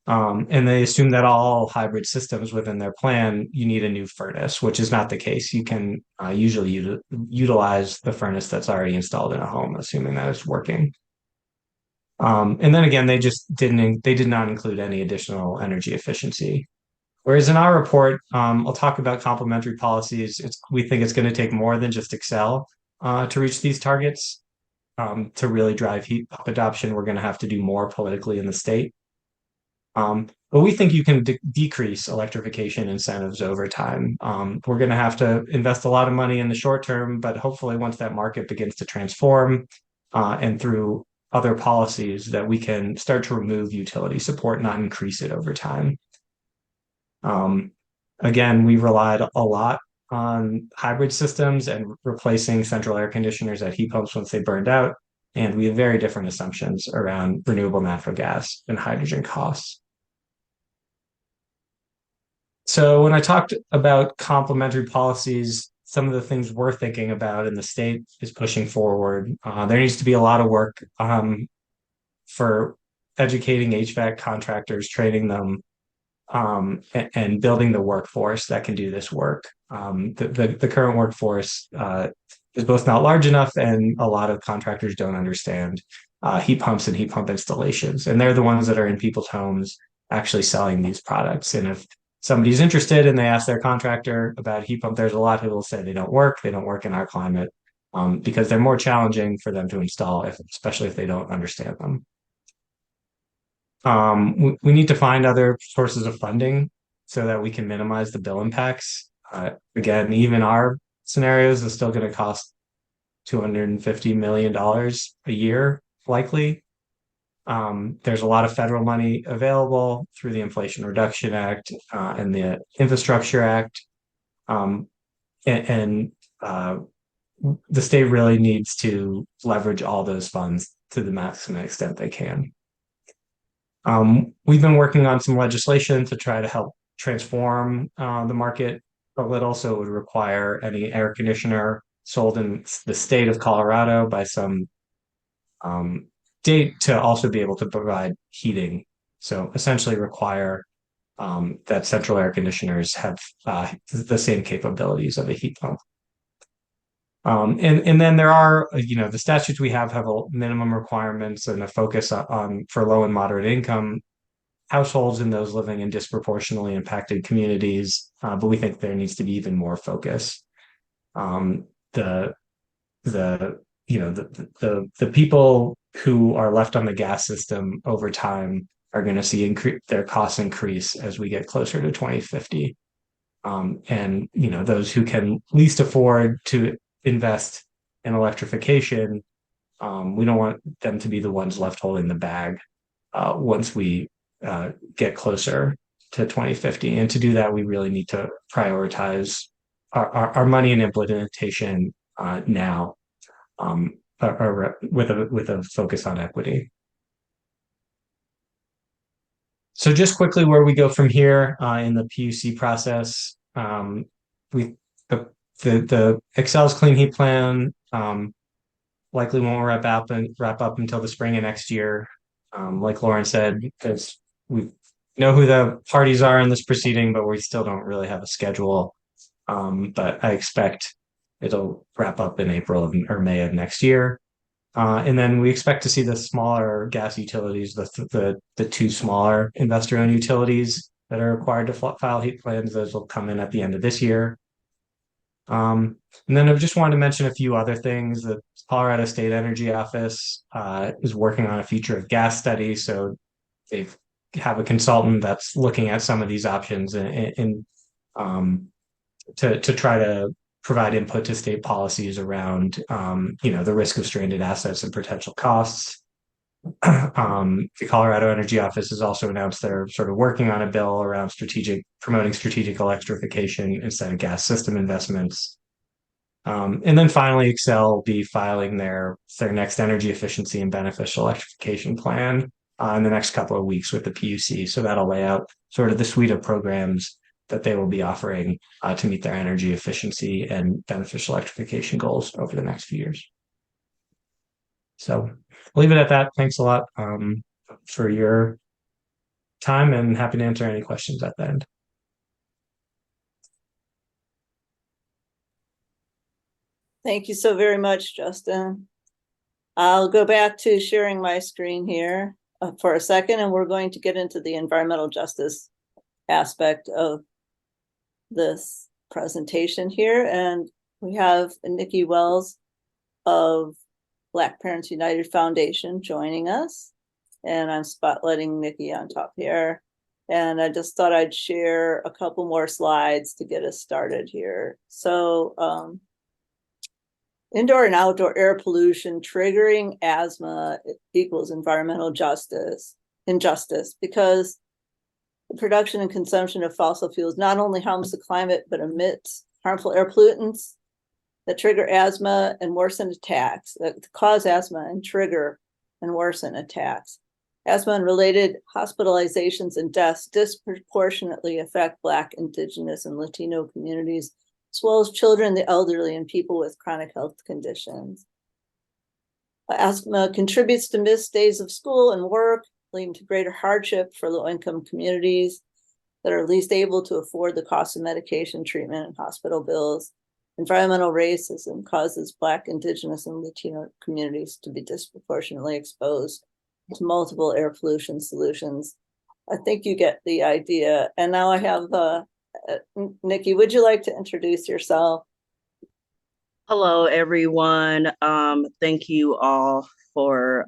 And they assume that all hybrid systems within their plan, you need a new furnace, which is not the case. You can usually utilize the furnace that's already installed in a home, assuming that it's working. And then again, they did not include any additional energy efficiency. Whereas in our report, I'll talk about complementary policies. We think it's going to take more than just Xcel to reach these targets. To really drive heat pump adoption, we're going to have to do more politically in the state. But we think you can decrease electrification incentives over time. We're going to have to invest a lot of money in the short term, but hopefully once that market begins to transform and through other policies that we can start to remove utility support, not increase it over time. Again, we relied a lot on hybrid systems and replacing central air conditioners at heat pumps once they burned out. And we have very different assumptions around renewable natural gas and hydrogen costs. So when I talked about complementary policies, some of the things we're thinking about and the state is pushing forward. There needs to be a lot of work for educating HVAC contractors, training them, and building the workforce that can do this work. The current workforce is both not large enough, and a lot of contractors don't understand heat pumps and heat pump installations. And they're the ones that are in people's homes actually selling these products. And if somebody's interested and they ask their contractor about heat pump, there's a lot of people say they don't work in our climate, because they're more challenging for them to install, especially if they don't understand them. We need to find other sources of funding so that we can minimize the bill impacts. Again, even our scenarios is still going to cost $250 million a year, likely. There's a lot of federal money available through the Inflation Reduction Act and the Infrastructure Act. The state really needs to leverage all those funds to the maximum extent they can. We've been working on some legislation to try to help transform the market a little, so it would require any air conditioner sold in the state of Colorado by some date to also be able to provide heating. So essentially require that central air conditioners have the same capabilities of a heat pump. And then there are, the statutes we have minimum requirements and a focus on for low and moderate income households and those living in disproportionately impacted communities. But we think there needs to be even more focus. The people who are left on the gas system over time are going to see their costs increase as we get closer to 2050. And those who can least afford to invest in electrification, we don't want them to be the ones left holding the bag once we get closer to 2050. And to do that, we really need to prioritize our money and implementation now, with a focus on equity. So just quickly where we go from here in the PUC process, the Xcel's clean heat plan likely won't wrap up until the spring of next year. Like Lauren said, because we know who the parties are in this proceeding, but we still don't really have a schedule. But I expect it'll wrap up in April or May of next year. And then we expect to see the smaller gas utilities, the two smaller investor-owned utilities that are required to file heat plans. Those will come in at the end of this year. And then I just wanted to mention a few other things. The Colorado State Energy Office is working on a future of gas study. So they've have a consultant that's looking at some of these options and to try to provide input to state policies around the risk of stranded assets and potential costs. The Colorado Energy Office has also announced they're sort of working on a bill around promoting strategic electrification instead of gas system investments. And then finally, Xcel will be filing their next energy efficiency and beneficial electrification plan in the next couple of weeks with the PUC. So that'll lay out sort of the suite of programs that they will be offering to meet their energy efficiency and beneficial electrification goals over the next few years. So I'll leave it at that. Thanks a lot for your time, and happy to answer any questions at the end. Thank you so very much, Justin. I'll go back to sharing my screen here for a second, and we're going to get into the environmental justice aspect of this presentation here. And we have Nikki Wells of Black Parents United Foundation joining us. And I'm spotlighting Nikki on top here. And I just thought I'd share a couple more slides to get us started here. So indoor and outdoor air pollution triggering asthma equals environmental injustice, because the production and consumption of fossil fuels not only harms the climate, but emits harmful air pollutants that trigger asthma and worsen attacks, that cause asthma and trigger and worsen attacks. Asthma and related hospitalizations and deaths disproportionately affect Black, Indigenous, and Latino communities, as well as children, the elderly, and people with chronic health conditions. Asthma contributes to missed days of school and work, leading to greater hardship for low-income communities that are least able to afford the cost of medication, treatment, and hospital bills. Environmental racism causes Black, Indigenous, and Latino communities to be disproportionately exposed to multiple air pollution solutions. I think you get the idea. And now I have Nikki, would you like to introduce yourself? Hello, everyone. Thank you all for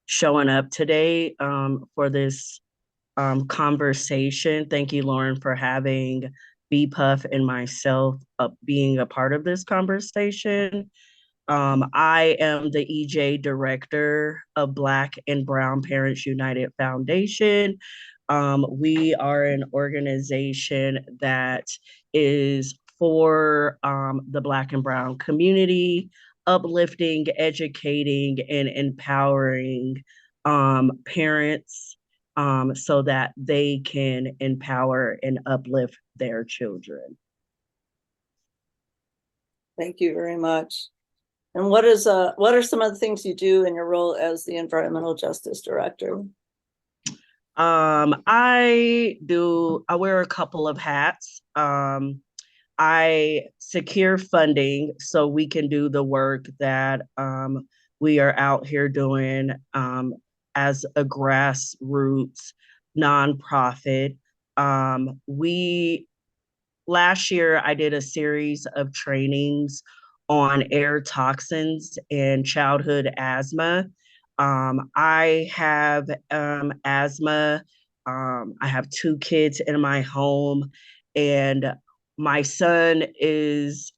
showing up today for this conversation. Thank you, Lauren, for having BPUF and myself being a part of this conversation. I am the EJ director of Black and Brown Parents United Foundation. We are an organization that is for the Black and Brown community, uplifting, educating, and empowering parents so that they can empower and uplift their children. Thank you very much. And what are some of the things you do in your role as the environmental justice director? I wear a couple of hats. I secure funding so we can do the work that we are out here doing as a grassroots nonprofit. Last year I did a series of trainings on air toxins and childhood asthma. I have asthma. I have 2 kids in my home, and my son is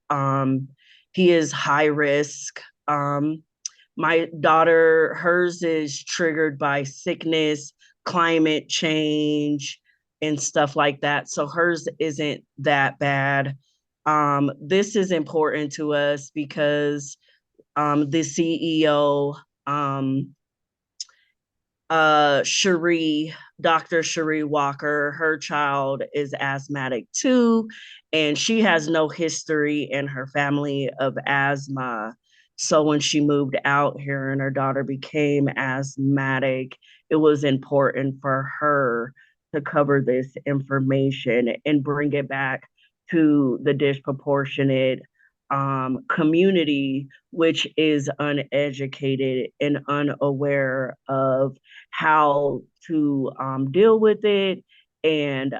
he is high risk. My daughter, hers is triggered by sickness, climate change, and stuff like that. So hers isn't that bad. This is important to us because the CEO, Dr. Cherie Walker, her child is asthmatic too, and she has no history in her family of asthma. So when she moved out here and her daughter became asthmatic, it was important for her to cover this information and bring it back to the disproportionate community, which is uneducated and unaware of how to deal with it and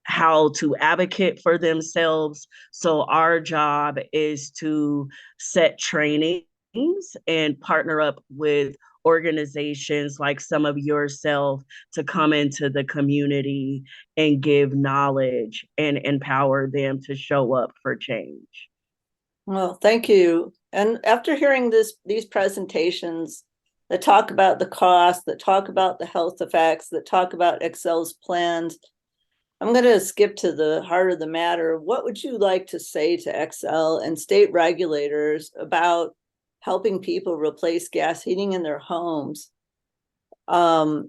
how to advocate for themselves. So our job is to set trainings and partner up with organizations like some of yourself to come into the community and give knowledge and empower them to show up for change. Well, thank you. And after hearing these presentations that talk about the cost, that talk about the health effects, that talk about Xcel's plans, I'm going to skip to the heart of the matter. What would you like to say to Xcel and state regulators about helping people replace gas heating in their homes? And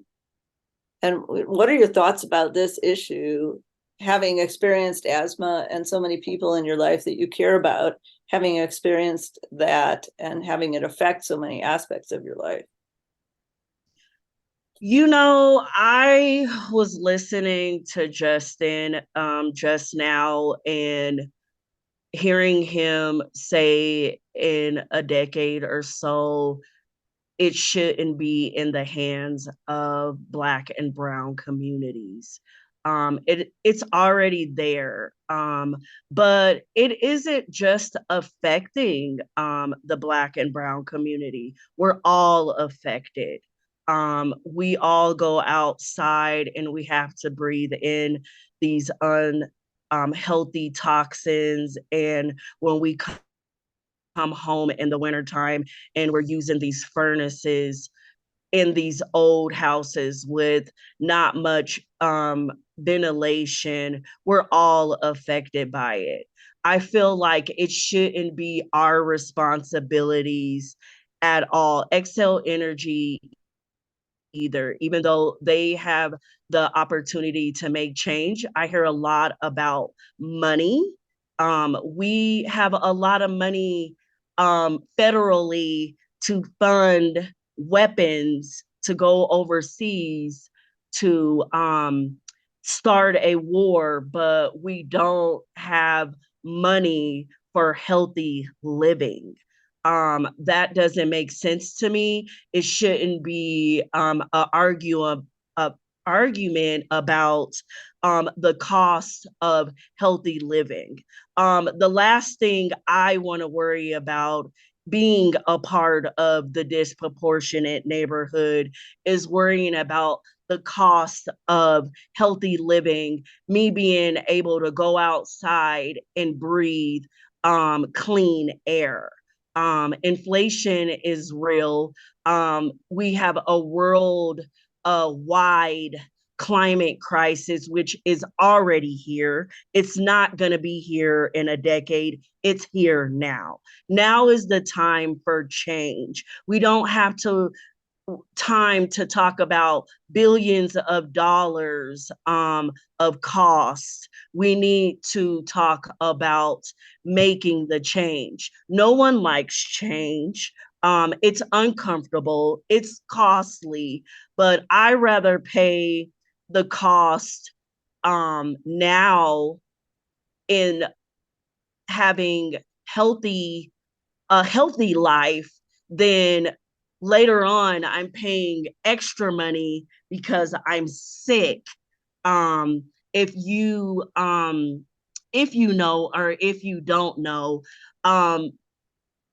what are your thoughts about this issue, having experienced asthma and so many people in your life that you care about, having experienced that and having it affect so many aspects of your life? You know, I was listening to Justin just now and hearing him say in a decade or so, it shouldn't be in the hands of Black and brown communities. It's already there, but it isn't just affecting the Black and brown community. We're all affected. We all go outside and we have to breathe in these unhealthy toxins. And when we come home in the wintertime and we're using these furnaces in these old houses with not much ventilation, we're all affected by it. I feel like it shouldn't be our responsibilities at all. Xcel Energy either, even though they have the opportunity to make change. I hear a lot about money. We have a lot of money federally to fund weapons to go overseas to start a war, but we don't have money for healthy living. That doesn't make sense to me. It shouldn't be an argument about the cost of healthy living. The last thing I want to worry about being a part of the disproportionate neighborhood is worrying about the cost of healthy living, me being able to go outside and breathe clean air. Inflation is real. We have a world wide climate crisis, which is already here. It's not going to be here in a decade. It's here now. Now is the time for change. We don't have time to talk about billions of dollars of cost. We need to talk about making the change. No one likes change. It's uncomfortable, it's costly, but I rather pay the cost now in having a healthy life than later on I'm paying extra money because I'm sick. If you know, or if you don't know,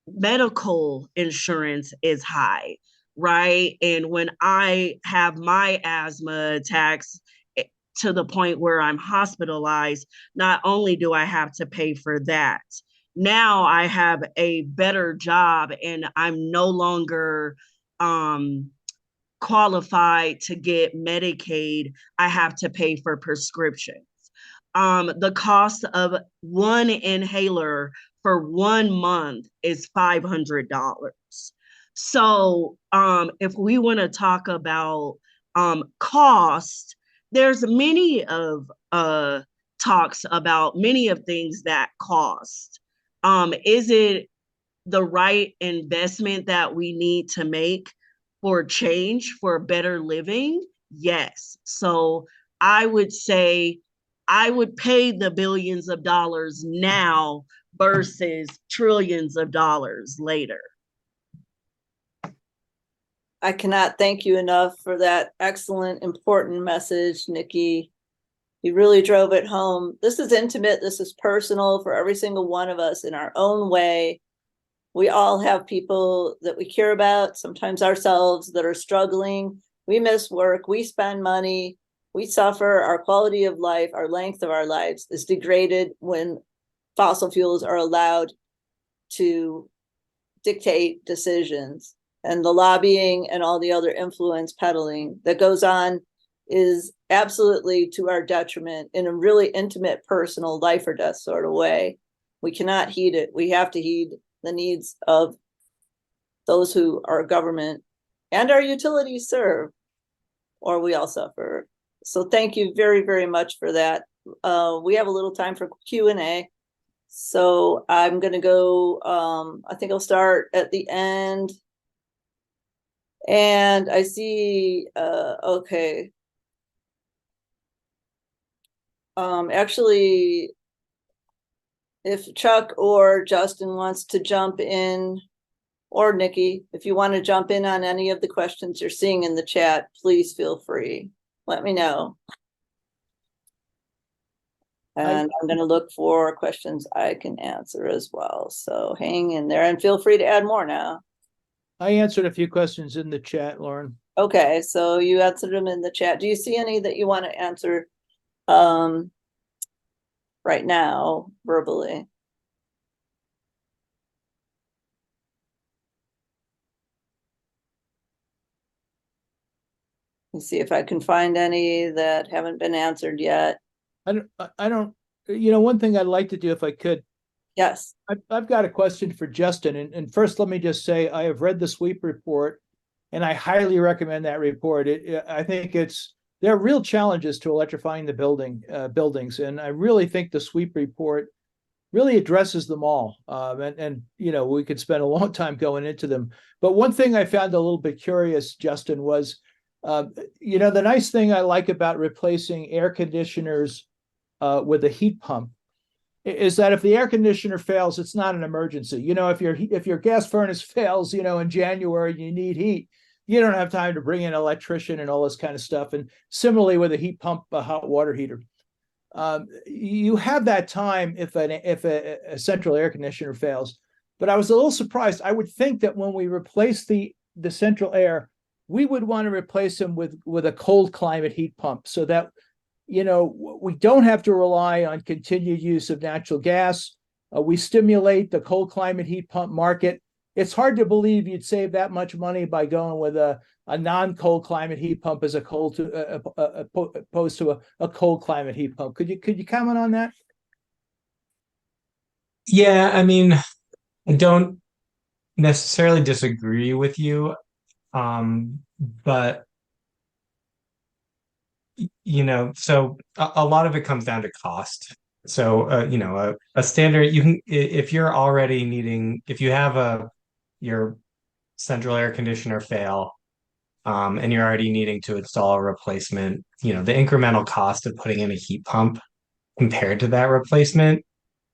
medical insurance is high, right? And when I have my asthma attacks to the point where I'm hospitalized, not only do I have to pay for that, now I have a better job and I'm no longer qualified to get Medicaid. I have to pay for prescriptions. The cost of one inhaler for 1 month is $500. So if we want to talk about cost, there's many of talks about many of things that cost. Is it the right investment that we need to make for change, for better living? Yes. So I would say I would pay the billions of dollars now versus trillions of dollars later. I cannot thank you enough for that excellent, important message, Nikki. You really drove it home. This is intimate. This is personal for every single one of us in our own way. We all have people that we care about, sometimes ourselves, that are struggling. We miss work, we spend money, we suffer, our quality of life, our length of our lives is degraded when fossil fuels are allowed to dictate decisions. And the lobbying and all the other influence peddling that goes on is absolutely to our detriment in a really intimate, personal, life or death sort of way. We cannot heed it. We have to heed the needs of those who our government and our utilities serve, or we all suffer. So thank you very, very much for that. We have a little time for Q&A. So I'm going to go, I think I'll start at the end. And I see, okay. Actually, if Chuck or Justin wants to jump in, or Nikki, if you want to jump in on any of the questions you're seeing in the chat, please feel free. Let me know. And I'm going to look for questions I can answer as well. So hang in there and feel free to add more now. I answered a few questions in the chat, Lauren. Okay, so you answered them in the chat. Do you see any that you want to answer right now verbally? Let's see if I can find any that haven't been answered yet. I don't, you know, one thing I'd like to do if I could. Yes. I've got a question for Justin. And first, let me just say, I have read the sweep report and I highly recommend that report. I think there are real challenges to electrifying the buildings. And I really think the sweep report really addresses them all. And you know, we could spend a long time going into them. But one thing I found a little bit curious, Justin, was, you know, the nice thing I like about replacing air conditioners with a heat pump is that if the air conditioner fails, it's not an emergency. You know, if your gas furnace fails, you know, in January, you need heat, you don't have time to bring in an electrician and all this kind of stuff. And similarly with a heat pump, a hot water heater, you have that time if a central air conditioner fails. But I was a little surprised. I would think that when we replace the central air, we would want to replace them with a cold climate heat pump so that, you know, we don't have to rely on continued use of natural gas. We stimulate the cold climate heat pump market. It's hard to believe you'd save that much money by going with a non-cold climate heat pump as opposed to a cold climate heat pump. Could you comment on that? Yeah, I mean, I don't necessarily disagree with you, but you know, so a lot of it comes down to cost. So, you know, a standard, you can, if you're already needing, if you have your central air conditioner fail, and you're already needing to install a replacement, you know, the incremental cost of putting in a heat pump compared to that replacement,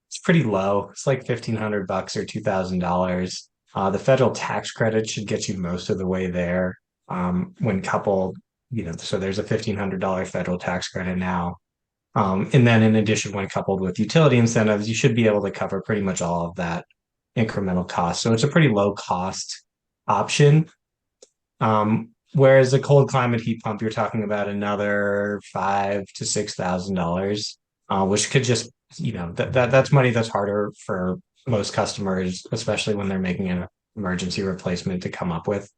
it's pretty low. It's like $1,500 or $2,000. The federal tax credit should get you most of the way there, when coupled, you know, so there's a $1,500 federal tax credit now. And then in addition, when coupled with utility incentives, you should be able to cover pretty much all of that incremental cost. So it's a pretty low cost option. Whereas a cold climate heat pump, you're talking about another $5,000 to $6,000, which could just, you know, that's money that's harder for most customers, especially when they're making an emergency replacement, to come up with.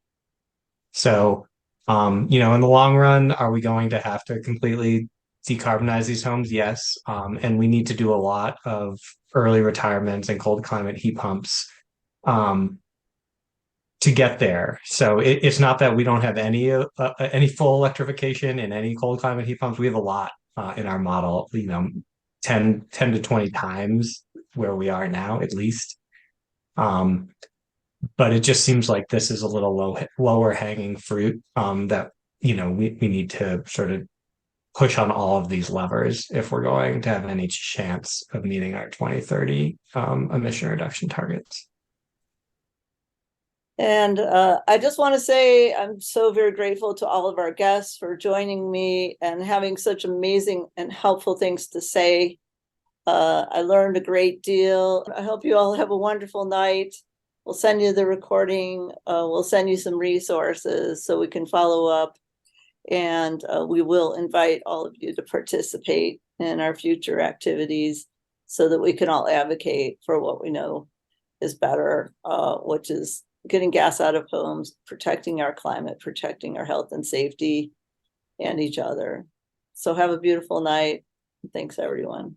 So, you know, in the long run, are we going to have to completely decarbonize these homes? Yes. And we need to do a lot of early retirements and cold climate heat pumps to get there. So it's not that we don't have any full electrification in any cold climate heat pumps. We have a lot in our model, you know, 10 to 20 times where we are now, at least. But it just seems like this is a little lower hanging fruit that, you know, we need to sort of push on all of these levers if we're going to have any chance of meeting our 2030 emission reduction targets. And I just want to say I'm so very grateful to all of our guests for joining me and having such amazing and helpful things to say. I learned a great deal. I hope you all have a wonderful night. We'll send you the recording. We'll send you some resources so we can follow up. And we will invite all of you to participate in our future activities so that we can all advocate for what we know is better, which is getting gas out of homes, protecting our climate, protecting our health and safety and each other. So have a beautiful night. Thanks, everyone.